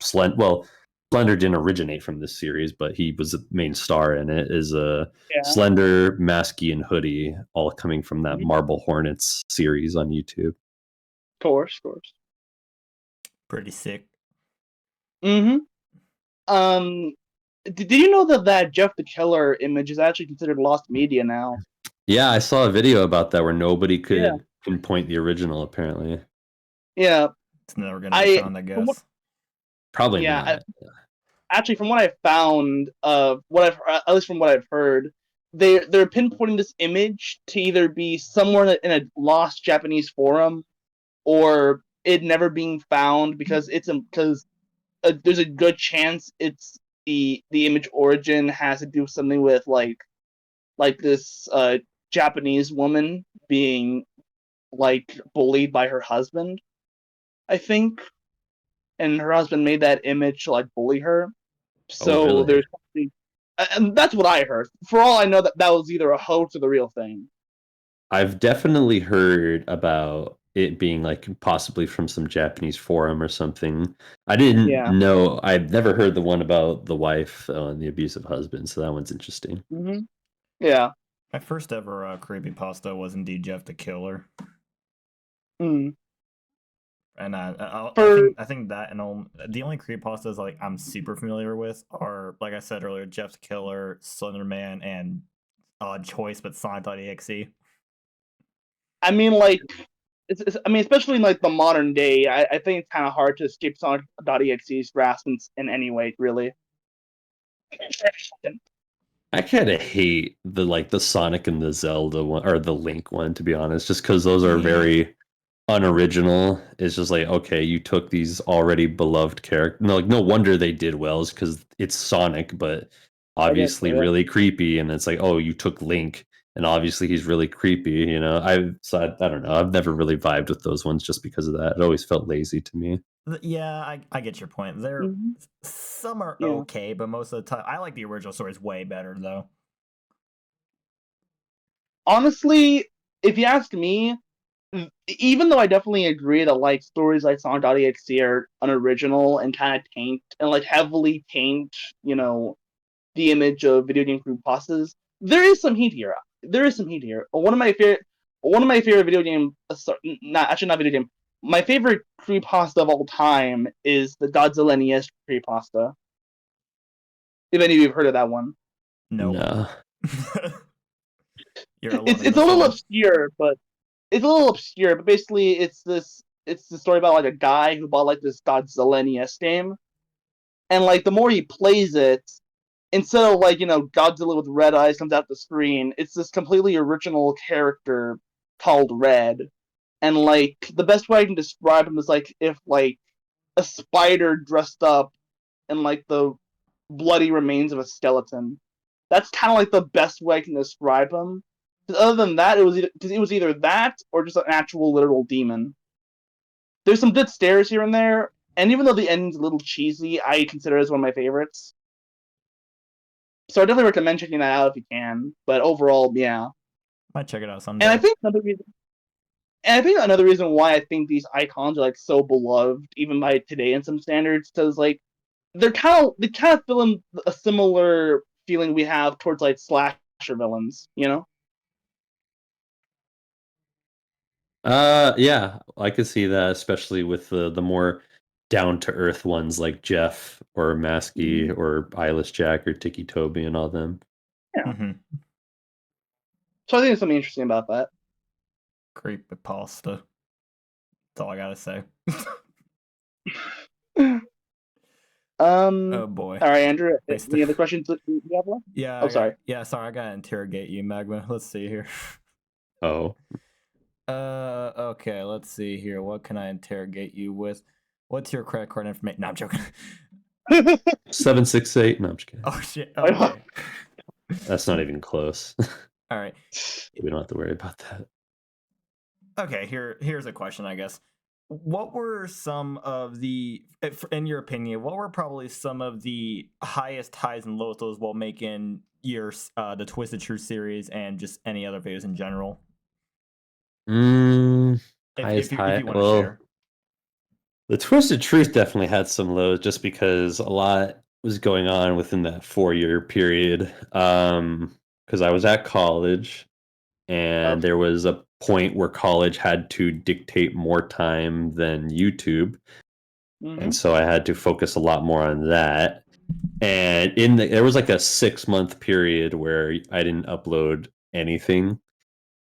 Slender didn't originate from this series, but he was the main star in it. Is yeah. Slender, Masky, and Hoodie, all coming from that Mhm. Marble Hornets series on YouTube. Of course. Pretty sick. Hmm. Um, did you know that Jeff the Killer image is actually considered lost media now? Yeah, I saw a video about that where nobody Yeah. could pinpoint the original. Apparently, Yeah. It's never gonna be I found, I from what guess. probably yeah, not. actually from what I found, at least from what I've heard, they're pinpointing this image to either be somewhere in a lost Japanese forum or it never being found because there's a good chance it's the image origin has to do something with like this Japanese woman being like bullied by her husband, I think, and her husband made that image to like bully her. Oh, So really? there's something, and that's what I heard. For all I know, that was either a hoax or the real thing. I've definitely heard about it being like possibly from some Japanese forum or something. I didn't Yeah. know. I've never heard the one about the wife and the abusive husband, so that one's interesting. Hmm. Yeah. My first ever creepypasta was indeed Jeff the Killer. Mm. And For I think that and the only creepypastas like I'm super familiar with are, like I said earlier, Jeff the Killer, Slender Man, and Odd Choice, but Sonic.exe. I mean, like, I mean, especially in like the modern day, I think it's kind of hard to escape Sonic.exe's grasp in any way, really. I kind of hate the Sonic and the Zelda one or the Link one, to be honest, just because those are very unoriginal. It's just like, okay, you took these already beloved characters. No, like, no wonder they did well, is because it's Sonic, but I guess so. obviously Yeah. really creepy. And it's like, oh, you took Link, and obviously he's really creepy. I don't know. I've never really vibed with those ones just because of that. It always felt lazy to me. Yeah, I get your point. Hmm. Some are Yeah. okay, but most of the time I like the original stories way better though. Honestly, if you ask me, even though I definitely agree that like stories like Sonic.exe are unoriginal and kind of taint and like heavily taint, you know, the image of video game creepypastas, there is some heat here. There is some heat here. One of my favorite video game, not video game. My favorite creepypasta of all time is the Godzilla NES creepypasta. If any of you have heard of that one, Nope. No. You're alone it's in it's a this little one. obscure, but basically it's this. it's the story about like a guy who bought like this Godzilla NES game, and like the more he plays it, instead of like Godzilla with red eyes comes out the screen, it's this completely original character called Red, and like the best way I can describe him is like if like a spider dressed up in like the bloody remains of a skeleton. That's kind of like the best way I can describe him. Because other than that, it was either that or just an actual literal demon. There's some good stares here and there, and even though the ending's a little cheesy, I consider it as one of my favorites. So I definitely recommend checking that out if you can. But overall, yeah. Might check it out someday. And I think another reason why I think these icons are like so beloved, even by today in some standards, because like they kind of fill in a similar feeling we have towards like slasher villains, you know? Yeah, I could see that, especially with the more down to earth ones like Jeff or Maskey or Eyeless Jack or Tiki Toby and all them. Yeah. Mm-hmm. So I think there's something interesting about that. Creepypasta. That's all I gotta say. Oh boy. All right, Andrew. Wasted. Any other questions you have left? Yeah. Sorry. Sorry, I gotta interrogate you, Magma. Let's see here. Oh. Okay, let's see here. What can I interrogate you with? What's your credit card information? No, I'm joking. 768. No, I'm just kidding. Oh shit. Okay. That's not even close. All right. We don't have to worry about that. Okay, here's a question, I guess. What were some of the, in your opinion, what were probably some of the highest highs and lows while making your the Twisted Truth series and just any other videos in general? Highest high. If you want to share. The Twisted Truth definitely had some lows just because a lot was going on within that 4-year period. Because I was at college and there was a point where college had to dictate more time than YouTube. And so I had to focus a lot more on that. And there was like a 6-month period where I didn't upload anything.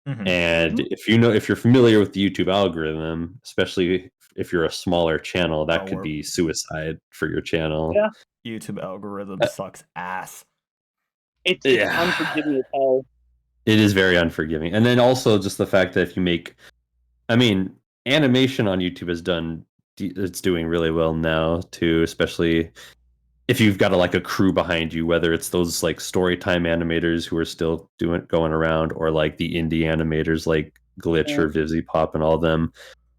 And if you're familiar with the YouTube algorithm, especially if you're a smaller channel, that could be suicide for your channel. Yeah. YouTube algorithm sucks ass. It's unforgiving as hell. It is very unforgiving. And then also just the fact that if you make, I mean, animation on YouTube it's doing really well now too, especially if you've got a crew behind you, whether it's those like Storytime animators who are still going around, or like the indie animators like Glitch or VivzyPop and all them.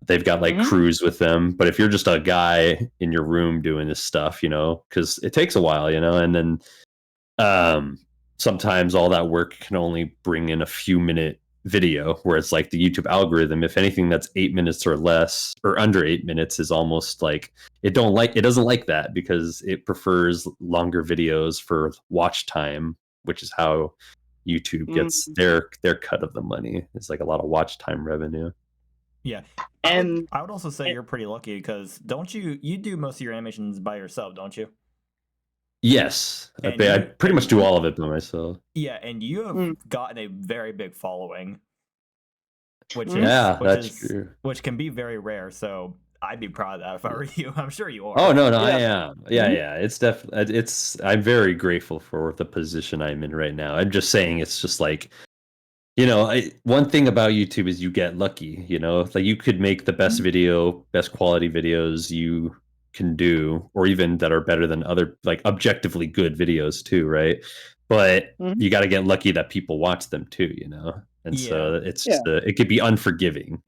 They've got like crews with them. But if you're just a guy in your room doing this stuff, because it takes a while, and then sometimes all that work can only bring in a few minute video, where it's like the YouTube algorithm, if anything that's 8 minutes or less or under 8 minutes is almost like it doesn't like that, because it prefers longer videos for watch time, which is how YouTube gets their cut of the money. It's like a lot of watch time revenue. Yeah. And I would also say you're pretty lucky, because don't you do most of your animations by yourself, don't you? Yes, I pretty much do all of it by myself. Yeah, and you have gotten a very big following, which true. Which can be very rare. So I'd be proud of that if I were you. I'm sure you are. Oh no, I am. Yeah. It's definitely. I'm very grateful for the position I'm in right now. I'm just saying, it's just like, one thing about YouTube is you get lucky. Like you could make the best quality videos you can do, or even that are better than other like objectively good videos too, right? But you got to get lucky that people watch them too, and so it's just it could be unforgiving.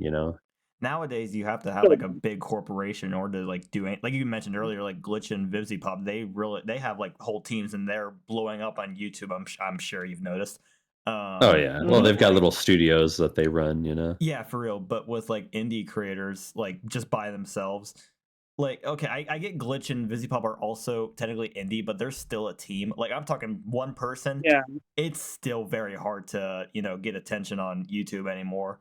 Nowadays you have to have like a big corporation in order to like do it. Like you mentioned earlier, like Glitch and VivzyPop, they have like whole teams and they're blowing up on YouTube. I'm sure you've noticed. Oh yeah, well they've got little studios that they run, Yeah, for real. But with like indie creators, like just by themselves, like, okay, I get Glitch and VivzyPop are also technically indie, but they're still a team. Like, I'm talking one person. Yeah. It's still very hard to, get attention on YouTube anymore.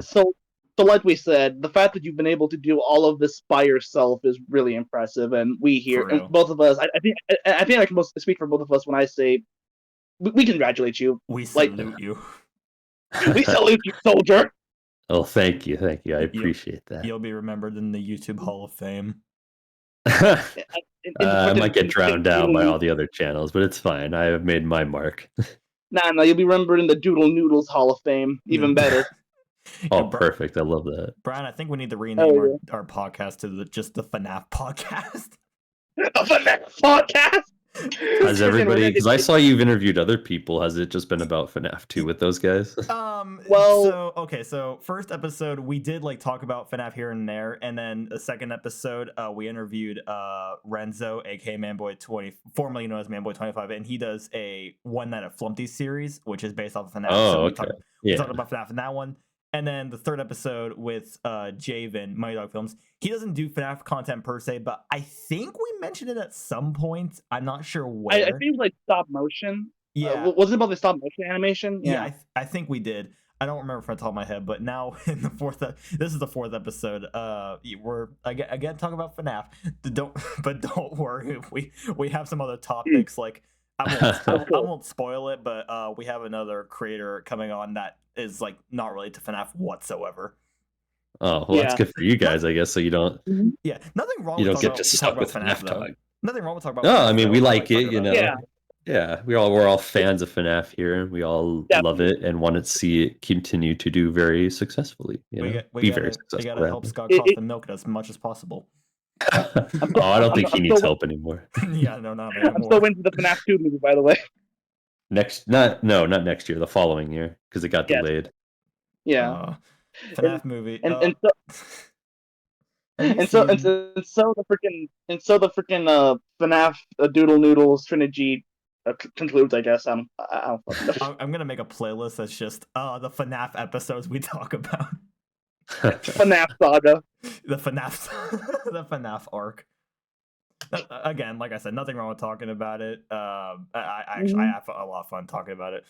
So like we said, the fact that you've been able to do all of this by yourself is really impressive. And we here, and both of us, I think I can speak for both of us when I say we congratulate you. We salute you. We salute you, soldier. Oh, thank you. I You'll, appreciate that. you'll be remembered in the YouTube Hall of Fame. I might get drowned out by all Doodle, the other channels, but it's fine. I have made my mark. nah, you'll be remembered in the Doodle Noodles Hall of Fame. Even better. Oh, perfect. I love that. Brian, I think we need to rename our podcast to just the FNAF podcast. A FNAF podcast. Has everybody? Because I saw you've interviewed other people. Has it just been about FNAF 2 with those guys? So first episode we did like talk about FNAF here and there, and then the second episode we interviewed Renzo, aka Manboy 20, formerly known as Manboy 25, and he does a One Night at Flumpty series, which is based off of FNAF. Oh, so okay. we talked about FNAF in that one. And then the third episode with Javen, Mighty Dog Films, he doesn't do FNAF content per se, but I think we mentioned it at some point. I'm not sure where. I think it was like stop motion. Yeah. Was it about the stop motion animation? Yeah, I think we did. I don't remember from the top of my head, but now in the this is the fourth episode. We're again talking about FNAF. Don't worry, we have some other topics like I won't spoil it, but we have another creator coming on that is like not related to FNAF whatsoever. Oh, well, that's good for you guys, I guess. So you don't. Yeah, nothing wrong. You with don't get just stuck with FNAF talk. Nothing wrong with talking about. No, FNAF, I mean we like it, you know. Yeah, we're all fans of FNAF here. We all love it and want to see it continue to do very successfully. We gotta help Scott Kaufman milk it as much as possible. Oh, I don't think he needs help anymore. Yeah, no, not anymore. I'm still into the FNAF 2 movie, by the way. Not next year, the following year, because it got delayed. Yeah, FNAF movie, and so the freaking FNAF Doodle Noodles trilogy concludes. I guess I don't fucking know. I'm gonna make a playlist that's just the FNAF episodes we talk about. FNAF saga. The FNAF arc. Again, like I said, nothing wrong with talking about it. I have a lot of fun talking about it.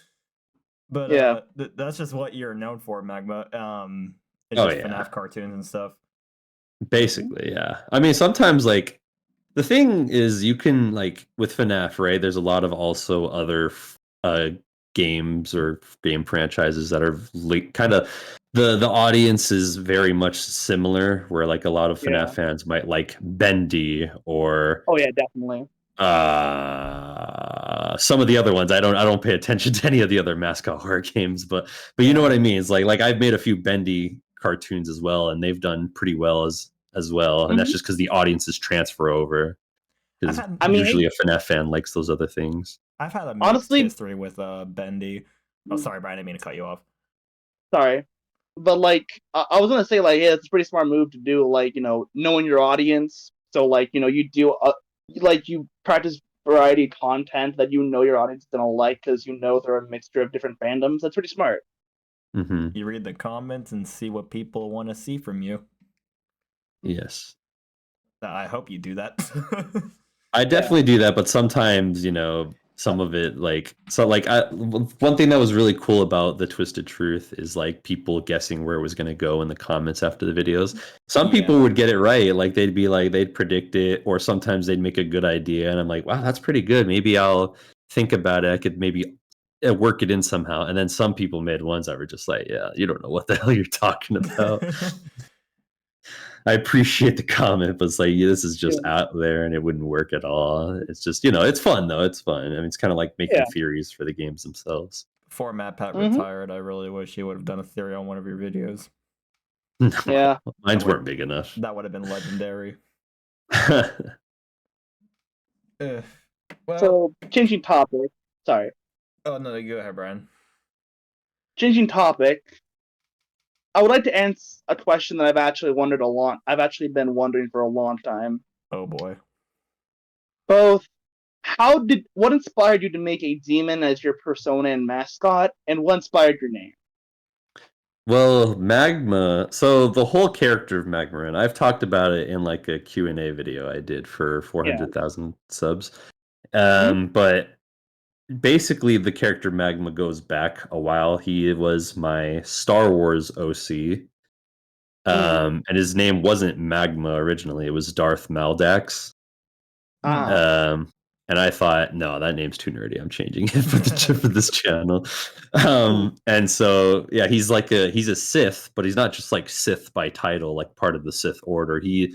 But that's just what you're known for, Magma. It's just FNAF cartoons and stuff. Basically, yeah. I mean, sometimes like the thing is, you can like with FNAF, right? There's a lot of also other games or game franchises that are like kind of the audience is very much similar. Where like a lot of FNAF fans might like Bendy or definitely. Some of the other ones I don't pay attention to any of the other mascot horror games, but you know what I mean. It's like I've made a few Bendy cartoons as well, and they've done pretty well as well, and that's just because the audiences transfer over. Because usually a FNAF fan likes those other things. I've had a mixed history with Bendy. Oh, sorry, Brian, I didn't mean to cut you off. Sorry, but like I was gonna say, like, yeah, it's a pretty smart move to do, like, knowing your audience. So like, you do like you practice variety content that your audience is gonna like because they're a mixture of different fandoms. That's pretty smart. Mm-hmm. You read the comments and see what people want to see from you. Yes. I hope you do that. I definitely do that, but sometimes, some of it one thing that was really cool about the Twisted Truth is like people guessing where it was going to go in the comments after the videos. Some people would get it right. Like they'd predict it, or sometimes they'd make a good idea. And I'm like, wow, that's pretty good. Maybe I'll think about it. I could maybe work it in somehow. And then some people made ones that were just like, yeah, you don't know what the hell you're talking about. I appreciate the comment, but it's like, this is just out there and it wouldn't work at all. It's just, it's fun though. It's fun. I mean, it's kind of like making theories for the games themselves. Before Matt Pat retired, I really wish he would have done a theory on one of your videos. Yeah. Mines weren't big enough. That would have been legendary. So, changing topic. Sorry. Oh, no, go ahead, Brian. Changing topic. I would like to answer a question that I've actually been wondering for a long time. Oh boy. Both, what inspired you to make a demon as your persona and mascot, and what inspired your name? Well, Magma, so the whole character of Magma Ren, I've talked about it in like a Q&A video I did for 400,000 subs. But basically, the character Magma goes back a while. He was my Star Wars OC. And his name wasn't Magma originally. It was Darth Maldax. And I thought, no, that name's too nerdy. I'm changing it for this channel. And so yeah, he's a Sith, but he's not just like Sith by title, like part of the Sith Order. He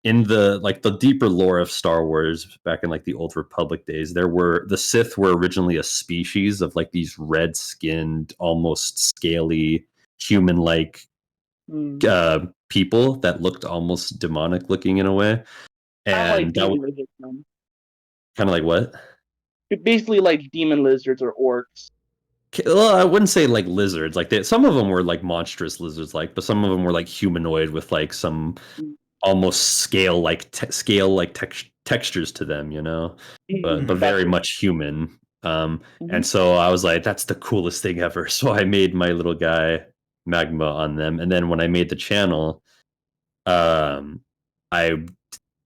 in the deeper lore of Star Wars back in like the Old Republic days, the Sith were originally a species of like these red-skinned, almost scaly, human-like people that looked almost demonic looking in a way. And that was kind of like what? Basically like demon lizards or orcs. Well, I wouldn't say like lizards. Like some of them were like monstrous lizards, like, but some of them were like humanoid with like some almost scale-like textures to them, you know, but very much human. And so I was like, that's the coolest thing ever. So I made my little guy Magma on them, and then when I made the channel, I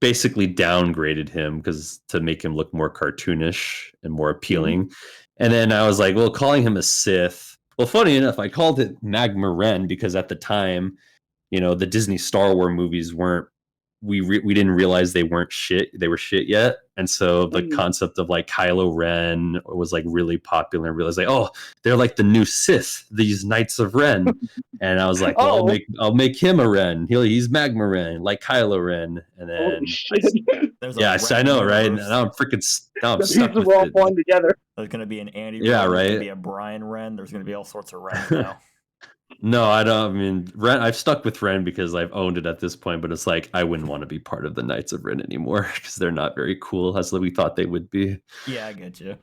basically downgraded him to make him look more cartoonish and more appealing. And then I was like, well, calling him a Sith. Well, funny enough, I called it Magma Ren because at the time, you know, the Disney Star Wars movies weren't. We didn't realize they weren't shit. They were shit yet, and so the concept of like Kylo Ren was like really popular. And realized like, oh, they're like the new Sith, these Knights of Ren. And I was like, well, I'll make him a Ren. He's Magma Ren, like Kylo Ren. And then I know, right? And now I'm stuck with it. Falling together. There's gonna be an Andy. Yeah, Ren, right. There's gonna be a Brian Ren. There's gonna be all sorts of Rens now. No, I don't. I mean, Ren. I've stuck with Ren because I've owned it at this point. But it's like I wouldn't want to be part of the Knights of Ren anymore because they're not very cool as we thought they would be. Yeah, I get you.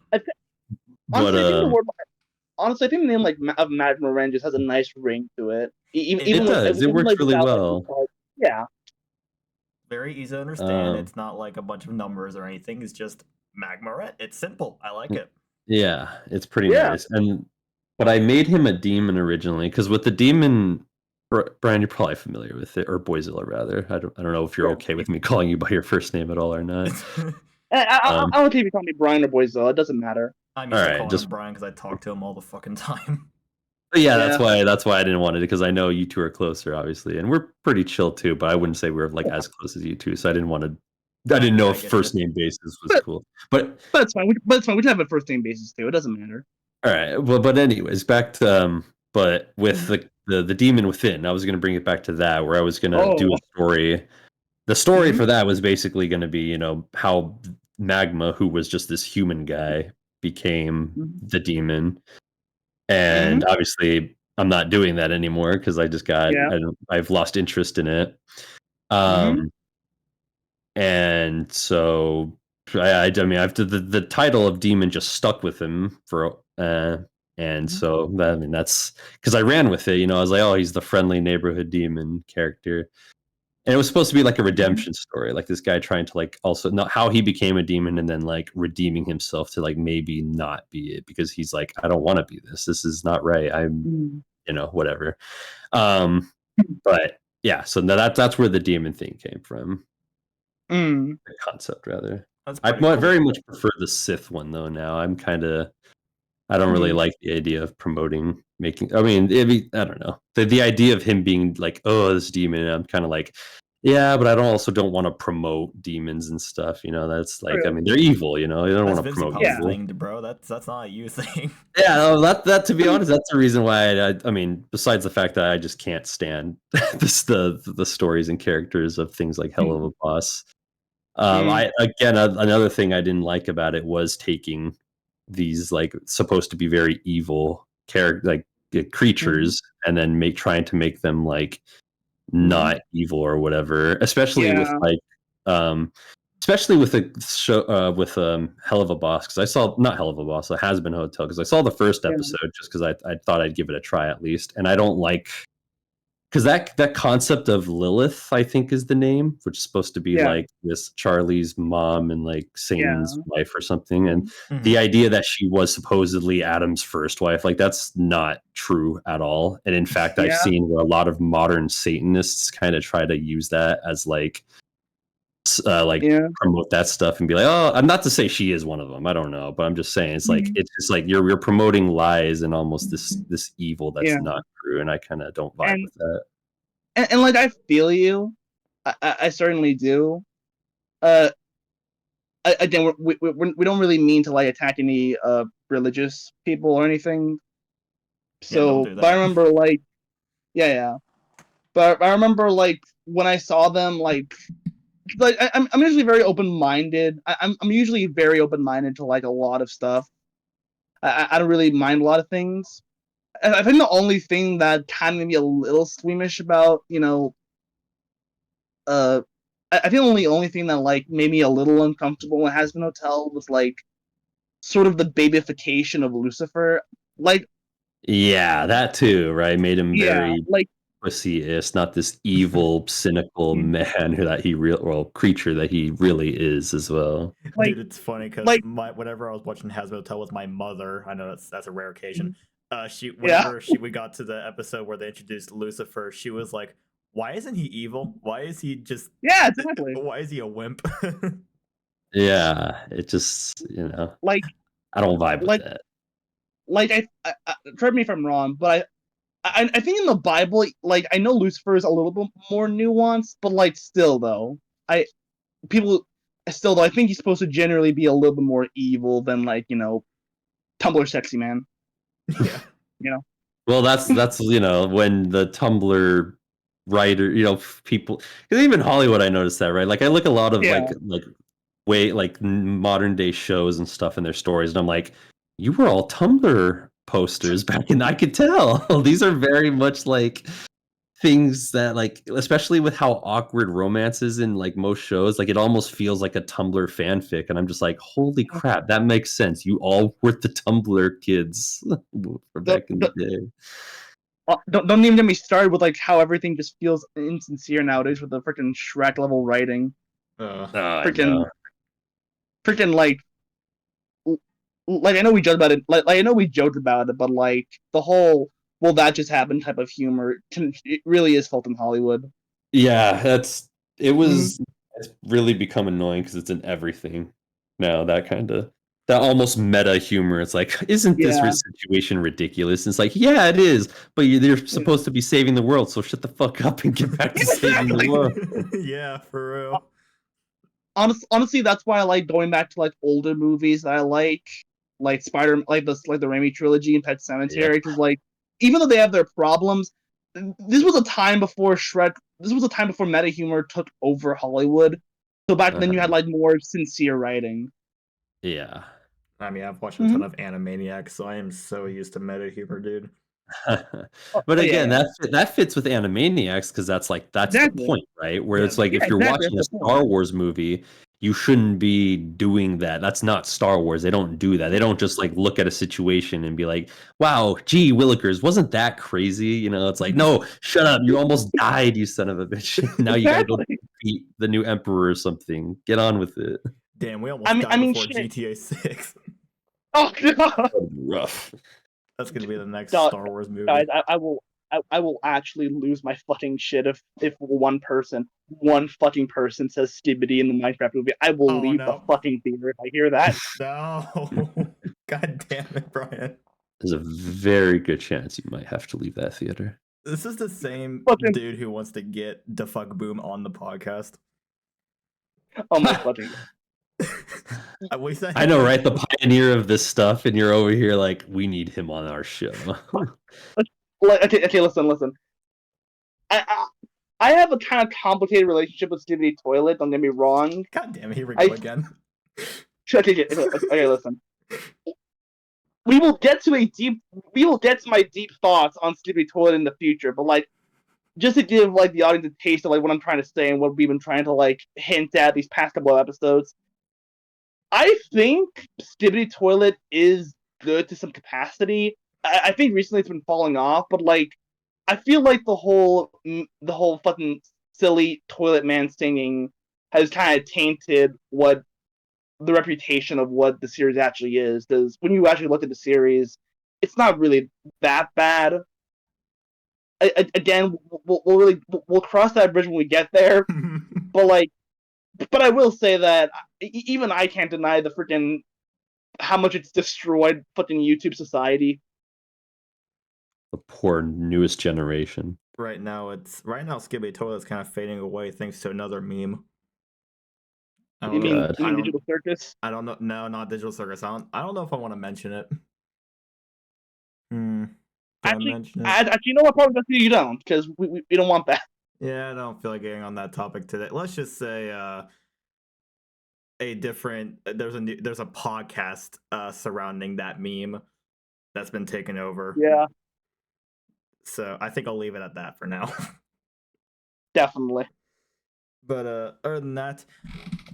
Honestly, I think the name like of Magma Ren just has a nice ring to it. It does. It works really well. Yeah. Very easy to understand. It's not like a bunch of numbers or anything. It's just Magma Ren. It's simple. I like it. Yeah, it's pretty nice. But I made him a demon originally because with the demon, Brian, you're probably familiar with it, or Boyzilla rather. I don't know if you're okay with me calling you by your first name at all or not. I don't care if you call me Brian or Boyzilla. It doesn't matter. I'm used to calling him Brian because I talk to him all the fucking time. Yeah, that's why I didn't want it, because I know you two are closer, obviously, and we're pretty chill too. But I wouldn't say we're like as close as you two, so I didn't want to. I didn't know if first name basis was cool, but it's fine. But it's fine. We can have a first name basis too. It doesn't matter. All right. Well, but anyways, back to but with the demon within, I was going to bring it back to that, where I was going to do a story. The story for that was basically going to be, you know, how Magma, who was just this human guy, became the demon. And obviously, I'm not doing that anymore because I just got I've lost interest in it. And so I mean, the title of demon just stuck with him for and so I mean that's because I ran with it, you know. I was like, oh, he's the friendly neighborhood demon character, and it was supposed to be like a redemption story, like this guy trying to like also not how he became a demon and then like redeeming himself to like maybe not be it, because he's like, I don't want to be this is not right, I'm you know, whatever. But yeah, so that's where the demon thing came from. The concept rather. I very much prefer the Sith one though now. I don't really like the idea of promoting making. I mean, I don't know. The idea of him being like, oh, this demon. I'm kind of like, yeah, but I don't want to promote demons and stuff. You know, that's like, I mean, they're evil. You know, you don't want to promote evil. Thing, bro. That's not a you thing. Yeah, no, that to be honest, that's the reason why. I mean, besides the fact that I just can't stand the stories and characters of things like Hell of a Boss. Another thing I didn't like about it was taking these like supposed to be very evil creatures and then trying to make them like not evil or whatever, especially with like especially with a show with Hell of a Boss, because I saw not Hell of a Boss, a Has Been Hotel, because I saw the first episode just because I thought I'd give it a try at least, and I don't like. Because that concept of Lilith, I think, is the name, which is supposed to be like this Charlie's mom and like Satan's wife or something. And the idea that she was supposedly Adam's first wife, like that's not true at all. And in fact, I've seen where a lot of modern Satanists kind of try to use that as like promote that stuff and be like, oh, I'm not to say she is one of them. I don't know, but I'm just saying it's like it's just like you're promoting lies and almost this evil that's not true, and I kind of don't vibe with that. And like I feel you, I certainly do. again, we don't really mean to like attack any religious people or anything. Yeah, don't So, do but I that. remember like, yeah. But I remember like when I saw them, like I'm usually very open minded. I'm usually very open minded to like a lot of stuff. I don't really mind a lot of things. I think the only thing that kind of made me a little squeamish about, I think the only thing that like made me a little uncomfortable in Hazbin Hotel was like sort of the babification of Lucifer. Like, Yeah, that too, right? Made him yeah, very like pussy-ist, not this evil, cynical man that he creature that he really is as well. like Dude, it's funny because like whenever I was watching Hazbin Hotel with my mother, I know that's a rare occasion. yeah, We got to the episode where they introduced Lucifer, she was like, "Why isn't he evil? Why is he just? yeah, exactly. Why is he a wimp?" Yeah, it just, Like I don't vibe with like that. like correct me if I'm wrong, but I think in the Bible, like I know Lucifer is a little bit more nuanced, but like still though, I people still though I think he's supposed to generally be a little bit more evil than like Tumblr sexy man. Yeah. You know? Well, that's when the Tumblr writer, people, 'cause even Hollywood, I noticed that, right? Like I look a lot of Yeah. modern day shows and stuff in their stories, and I'm like, you were all Tumblr posters back in. I could tell these are very much like things that, like, especially with how awkward romance is in like most shows, like it almost feels like a Tumblr fanfic, and I'm just like, holy crap, that makes sense. You all were the Tumblr kids from The, back in the the, day. don't even get me started with like how everything just feels insincere nowadays with the freaking Shrek level writing. Uh, Oh, I Freaking know. freaking like I know we joked about it. Like I know we joked about it, but like the whole "will that just happen" type of humor, it really is felt in Hollywood. Yeah, Mm-hmm. it's really become annoying because it's in everything now. That almost meta humor. It's like, isn't this Yeah. situation ridiculous? And it's like, yeah, it is, but you're Yeah. supposed to be saving the world, so shut the fuck up and get back to saving the Exactly. world. yeah, for real. Honestly, that's why I like going back to like older movies that I like Spider, like the Raimi trilogy and Pet Yep. Cemetery, because like even though they have their problems, this was a time before Shrek. This was a time before meta humor took over Hollywood. So back then you had Uh-huh. like more sincere writing. Yeah. I mean, I've watched a ton Mm-hmm. of Animaniacs, so I am so used to meta humor, dude. Oh, But yeah, again, yeah, that fits with Animaniacs because that's the exactly. point, right? Where Yeah, it's like Yeah, if you're exactly. That's watching a the point. Star Wars movie, you shouldn't be doing that. That's not Star Wars. They don't do that. They don't just like look at a situation and be like, "Wow, gee, Willikers, wasn't that crazy?" It's like, "No, shut up. You almost died, you son of a bitch. Now you got to go Exactly. beat the new emperor or something. Get on with it." damn, we almost I died mean, before shit. GTA 6. Oh god. Rough. That's gonna be the next Dog, Star Wars movie. guys, I will actually lose my fucking shit if one fucking person says Skibbity in the Minecraft movie. I will Oh leave the no. fucking theater if I hear that. No. God damn it, Brian. There's a very good chance you might have to leave that theater. This is the same Fucking dude who wants to get the fuck boom on the podcast. oh my fucking At least I I have know, like right? The pioneer of this stuff, and you're over here like, we need him on our show. like okay, listen. I, I I have a kind of complicated relationship with Skibbity Toilet. Don't get me wrong. God damn it, here we go I again. okay, listen. We will get to my deep thoughts on Skibbity Toilet in the future, but like just to give like the audience a taste of like what I'm trying to say and what we've been trying to like hint at these past couple of episodes. I think Skibbity Toilet is good to some capacity. I think recently it's been falling off, but like I feel like the whole fucking silly toilet man singing has kind of tainted what the reputation of what the series actually is. Because when you actually look at the series, it's not really that bad. Again, we'll cross that bridge when we get there. But like, but I will say that even I can't deny the freaking how much it's destroyed fucking YouTube society. The poor newest generation. right now Skibby Toilet's kind of fading away thanks to another meme. I You don't mean know. God. you I mean don't. Digital Circus? I don't know. No, not Digital Circus. I don't know if I want to mention it. Hmm. Do I Actually, mention it? actually, you know what? Probably you don't, because we don't want that. Yeah, I don't feel like getting on that topic today. Let's just say a different. There's a podcast surrounding that meme that's been taken over. Yeah, So I think I'll leave it at that for now. definitely. But other than that,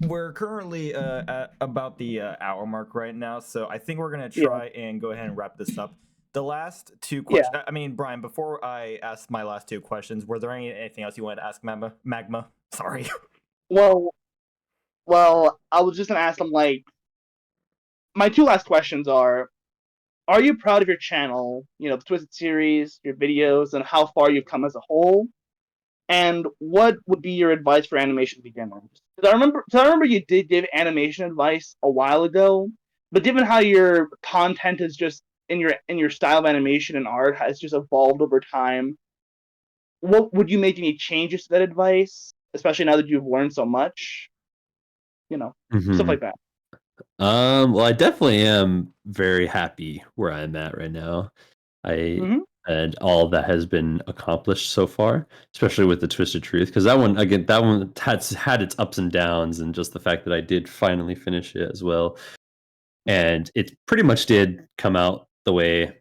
we're currently at about the hour mark right now, so I think we're gonna Yeah. try and go ahead and wrap this up. The last two Yeah. questions. I mean, Brian, before I ask my last two questions, were there anything else you wanted to ask Magma? Sorry. Well, I was just gonna ask them, like, my two last questions are you proud of your channel, you know, the Twisted series, your videos, and how far you've come as a whole? And what would be your advice for animation beginners? Because I remember you did give animation advice a while ago, but given how your content is just in your style of animation and art has just evolved over time, what would you make any changes to that advice? Especially now that you've learned so much, you know, stuff Mhm. like that. Well, I definitely am very happy where I'm at right now. I Mm-hmm. and all that has been accomplished so far, especially with the Twisted Truth, because that one has had its ups and downs, and just the fact that I did finally finish it as well, and it pretty much did come out the way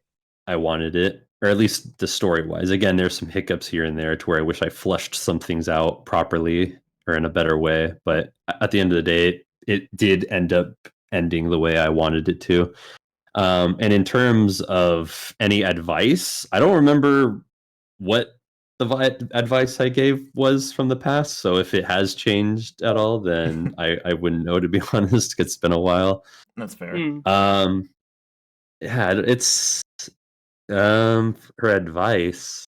I wanted it, or at least the story wise. Again, there's some hiccups here and there to where I wish I flushed some things out properly or in a better way, but at the end of the day, it did end up ending the way I wanted it to. And in terms of any advice, I don't remember what the advice I gave was from the past. So if it has changed at all, then I wouldn't know, to be honest. It's been a while. That's fair. Mm. Um, yeah, it's her advice.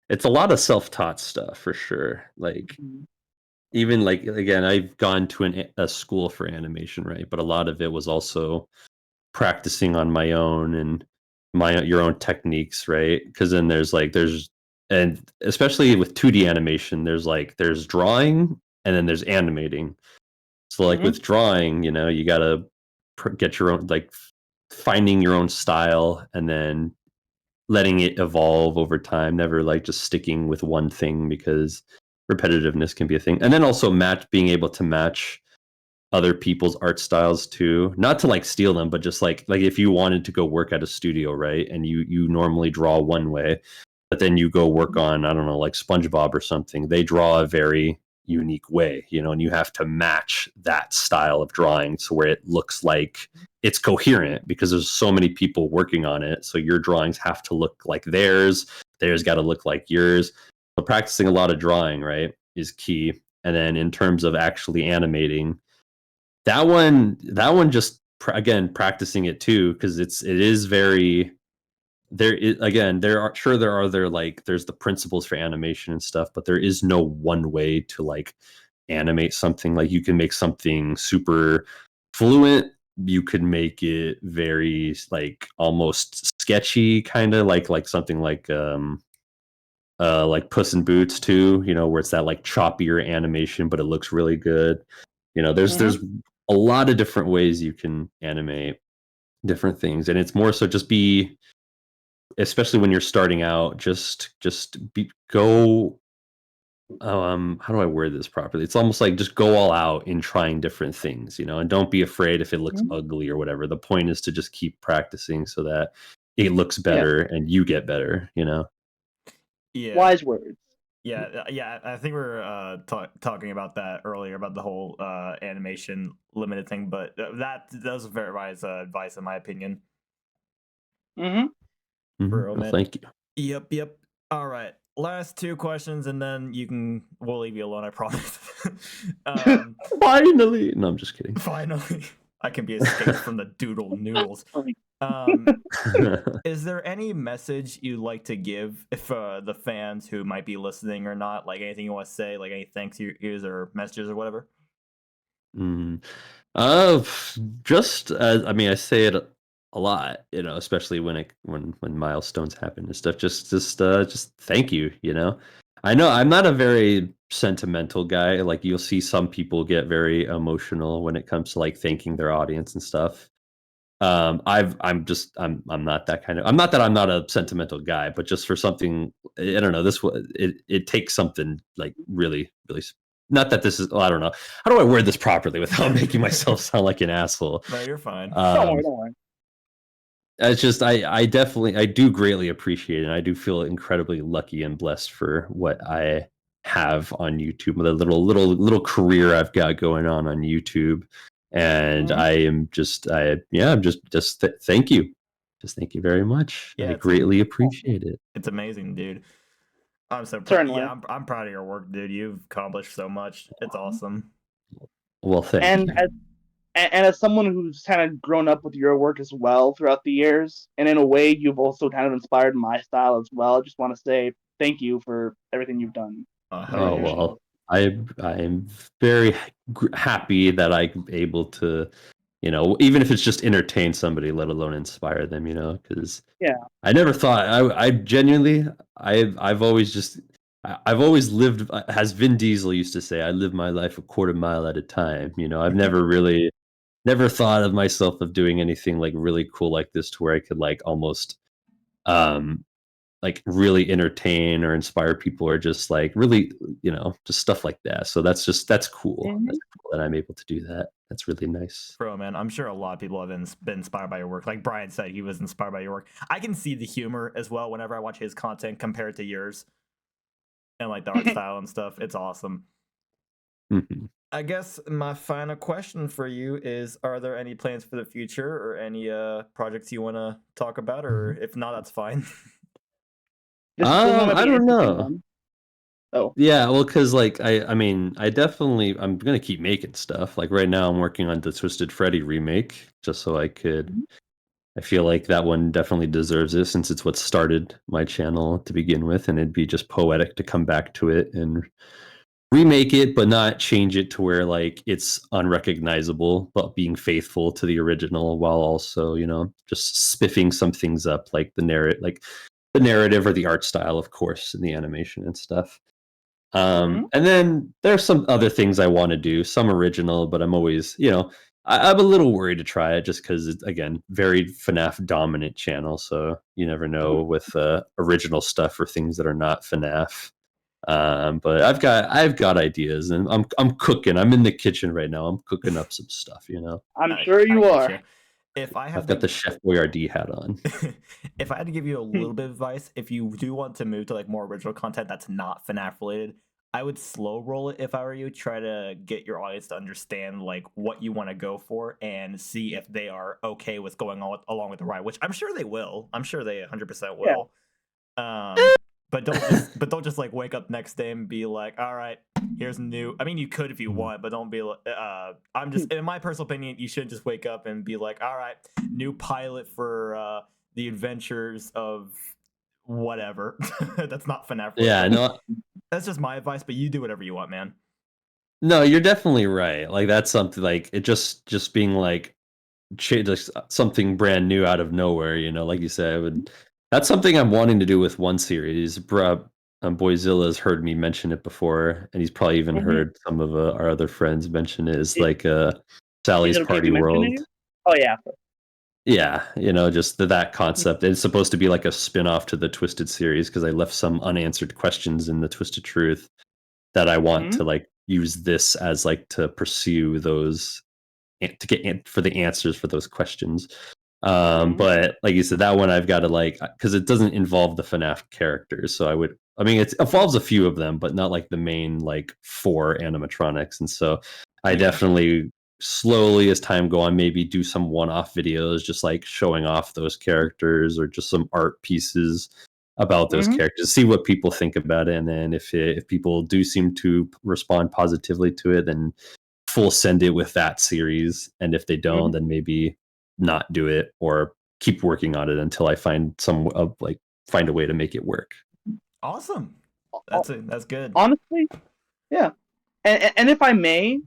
It's a lot of self-taught stuff for sure. Like even like again, I've gone to a school for animation, right? But a lot of it was also practicing on my own and your own techniques, right? Because then there's and especially with 2D animation, there's drawing and then there's animating. So like Mm-hmm. with drawing, you gotta get your own, like, finding your own style and then letting it evolve over time, never like just sticking with one thing, because repetitiveness can be a thing. And then also being able to match other people's art styles too, not to like steal them, but just like if you wanted to go work at a studio, right, and you normally draw one way, but then you go work on, I don't know, like SpongeBob or something, they draw a very unique way, and you have to match that style of drawing to where it looks like it's coherent, because there's so many people working on it, so your drawings have to look like theirs got to look like yours. So practicing a lot of drawing, right, is key. And then in terms of actually animating, that one just again practicing it too, because it is very, there is, again, there's the principles for animation and stuff, but there is no one way to like animate something. Like you can make something super fluent, you could make it very like almost sketchy, kind of like something like Puss in Boots too, where it's that like choppier animation, but it looks really good. There's a lot of different ways you can animate different things, and it's more so just be, especially when you're starting out, just go. How do I word this properly? It's almost like just go all out in trying different things, and don't be afraid if it looks ugly or whatever. The point is to just keep practicing so that it looks Yeah. better and you get better. Yeah. Wise words. Yeah. I think we were talking about that earlier, about the whole animation limited thing, but that was very wise advice in my opinion. Mm-hmm. Well, thank you. Yep. All right. Last two questions, and then we'll leave you alone, I promise. Finally. No, I'm just kidding. Finally. I can be escaped from the Doodle Noodles. Is there any message you'd like to give if the fans who might be listening or not, like anything you want to say, like any thanks yous or messages or whatever? Uh, just I mean, I say it a lot, especially when milestones happen and stuff. Just thank you. I know I'm not a very sentimental guy. Like you'll see some people get very emotional when it comes to like thanking their audience and stuff. I'm not that kind of. I'm not that I'm not a sentimental guy, but just for something, I don't know. It takes something like really really. Not that this is. Well, I don't know. How do I word this properly without making myself sound like an asshole? No, you're fine. Don't worry. It's just I definitely I do greatly appreciate it. And I do feel incredibly lucky and blessed for what I have on YouTube, the little career I've got going on YouTube. And Mhm. I am just thank you. Just thank you very much. Yeah, I greatly appreciate it. It's amazing, dude. I'm so Certainly. yeah, I'm proud of your work, dude. You've accomplished so much. It's awesome. Well, thank And you. as someone who's kind of grown up with your work as well throughout the years, and in a way you've also kind of inspired my style as well. I just want to say thank you for everything you've done. Hell Oh yeah. well, I'm very happy that I'm able to, even if it's just entertain somebody, let alone inspire them, because Yeah. I never thought I genuinely I've always just I've always lived, as Vin Diesel used to say, I live my life a quarter mile at a time. I've never thought of myself of doing anything like really cool like this to where I could like almost um like really entertain or inspire people or just like really, just stuff like that. So that's cool. Mhm. That's cool that I'm able to do that. That's really nice. Bro, man, I'm sure a lot of people have been inspired by your work. Like Brian said, he was inspired by your work. I can see the humor as well whenever I watch his content compared to yours and like the art style and stuff. It's awesome. Mhm. I guess my final question for you is: are there any plans for the future or any projects you want to talk about? Or if not, that's fine. This is going to I be an don't interesting know. one. Oh. Yeah, well, because like I mean, I'm gonna keep making stuff. Like right now, I'm working on the Twisted Freddy remake, just so I could. Mhm. I feel like that one definitely deserves it since it's what started my channel to begin with, and it'd be just poetic to come back to it and remake it, but not change it to where like it's unrecognizable, but being faithful to the original while also, just spiffing some things up, like the narrative or the art style, of course, and the animation and stuff. Mhm. And then there's some other things I want to do, some original, but I'm always, I'm a little worried to try it just because it's, again, very FNAF dominant channel. So you never know with original stuff or things that are not FNAF. But I've got ideas, and I'm cooking. I'm in the kitchen right now. I'm cooking up some stuff. I'm sure I you get are. you. If I I've have got to the Chef Boyardee hat on. if I had to give you a little bit of advice, if you do want to move to like more original content that's not FNAF related, I would slow roll it if I were you. Try to get your audience to understand like what you want to go for and see if they are okay with going on along with the ride, which I'm sure they will. I'm sure they 100% Yeah. will. But don't just like wake up next day and be like, all right, here's new. I mean, you could if you want, but don't be like. I'm just, in my personal opinion, you shouldn't just wake up and be like, all right, new pilot for the adventures of whatever. That's not FNAF Yeah, related. no, That's just my advice, but you do whatever you want, man. no, you're definitely right. Like that's something like it just being like just something brand new out of nowhere. Like you said, that's something I'm wanting to do with one series. Boyzilla's heard me mention it before, and he's probably even Mhm. heard some of our other friends mention it. Is Is like is Sally's it okay if Party you mention World. it? Oh yeah. Yeah, just that concept. It's supposed to be like a spin-off to the Twisted series because I left some unanswered questions in the Twisted Truth that I want Mhm. to like use this as like to pursue those to get for the answers for those questions. Mhm. But like you said, that one I've got to like because it doesn't involve the FNAF characters. So I mean, it involves a few of them, but not like the main like four animatronics. And so I Yeah. definitely slowly as time go on, maybe do some one-off videos, just like showing off those characters or just some art pieces about those Mhm. characters, see what people think about it, and then if people do seem to respond positively to it, then full send it with that series, and if they don't, Mhm. then maybe not do it or keep working on it until I find find a way to make it work. Awesome. Ho- That's good. Honestly, yeah. And if I may,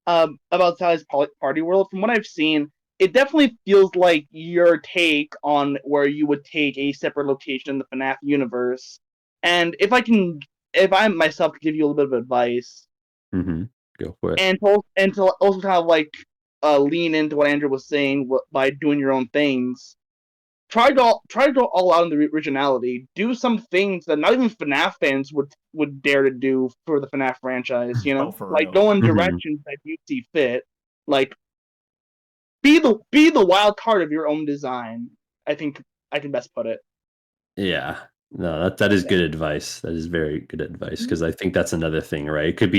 about Sally's Party World, from what I've seen, it definitely feels like your take on where you would take a separate location in the FNAF universe. And if I can if I myself could give you a little bit of advice, Mm-hmm. Go for it. and to also kind of like lean into what Andrew was saying by doing your own things. Try to go all out in the originality. Do some things that not even FNAF fans would dare to do for the FNAF franchise. You know, Oh, for like real. go in Mhm. directions that you see fit. Like be the wild card of your own design. I think I can best put it. Yeah. No, that is good advice. That is very good advice because I think that's another thing, right? It could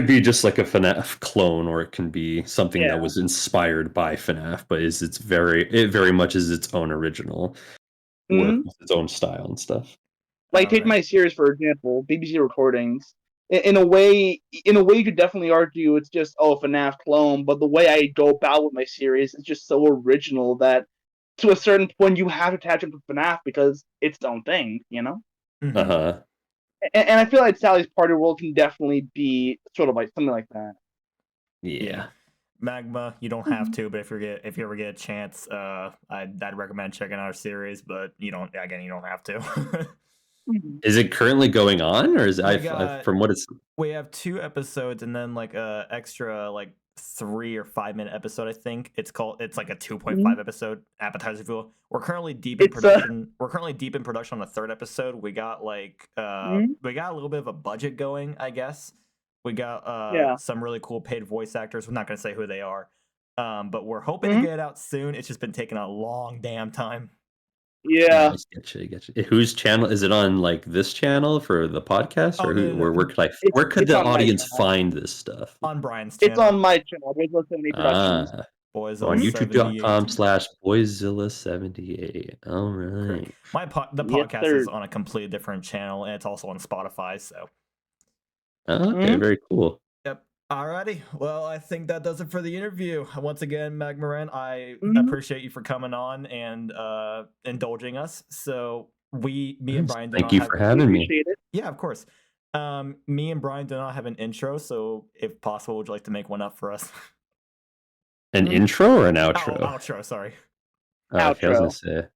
be just like a FNAF clone, or it can be something Yeah. that was inspired by FNAF, but it very much is its own original work Mhm. with its own style and stuff. Like take my series for example, BBC Recordings. In a way, you could definitely argue it's just a FNAF clone. But the way I go about with my series is just so original that to a certain point you have to attach it to FNAF because it's its own thing. You know. Mhm. Uh-huh. And I feel like Sally's Party World can definitely be sort of like something like that. Yeah. Magma, you don't have to, but if you ever get a chance, I'd recommend checking out our series, but you don't have to. Is it currently going on, or is We got- from what it's We have 2 episodes and then like a extra like 3 or 5 minute episode. I think it's like a 2.5 episode appetizer, if you will. We're currently deep in It's production. We're currently deep in production on the 3rd episode. We got like Mhm. we got a little bit of a budget going, I guess. We got Yeah. some really cool paid voice actors. We're not going to say who they are, but we're hoping to Mhm. get it out soon. It's just been taking a long damn time. Yeah. I get you. Whose channel is it on? Like this channel for the podcast, Oh, or no, no, no. where could It's the on my audience channel. find this stuff? On Brian's It's channel. on my channel, Boyzilla78 Productions. Ah, Boys on on youtube.com/boyzilla78. All right. The Yes, podcast sir. is on a completely different channel, and it's also on Spotify. So, Okay, very cool. yep. Alrighty. Well, I think that does it for the interview. Once again, Magma Ren, I Mhm. appreciate you for coming on and indulging us. So me and Brian do Thank not you have. for having me. Appreciate it. Yeah, of course. Me and Brian do not have an intro, so if possible, would you like to make one up for us? An intro or an outro? Outro. Sorry. Okay, I was Outro. gonna say,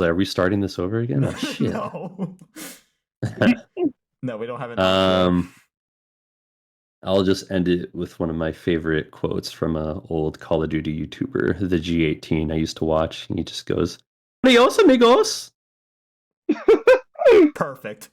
are we starting this over again? Oh shit. No. No, we don't have an outro. I'll just end it with one of my favorite quotes from an old Call of Duty YouTuber, the G18 I used to watch. And he just goes, "Adios, amigos." Perfect.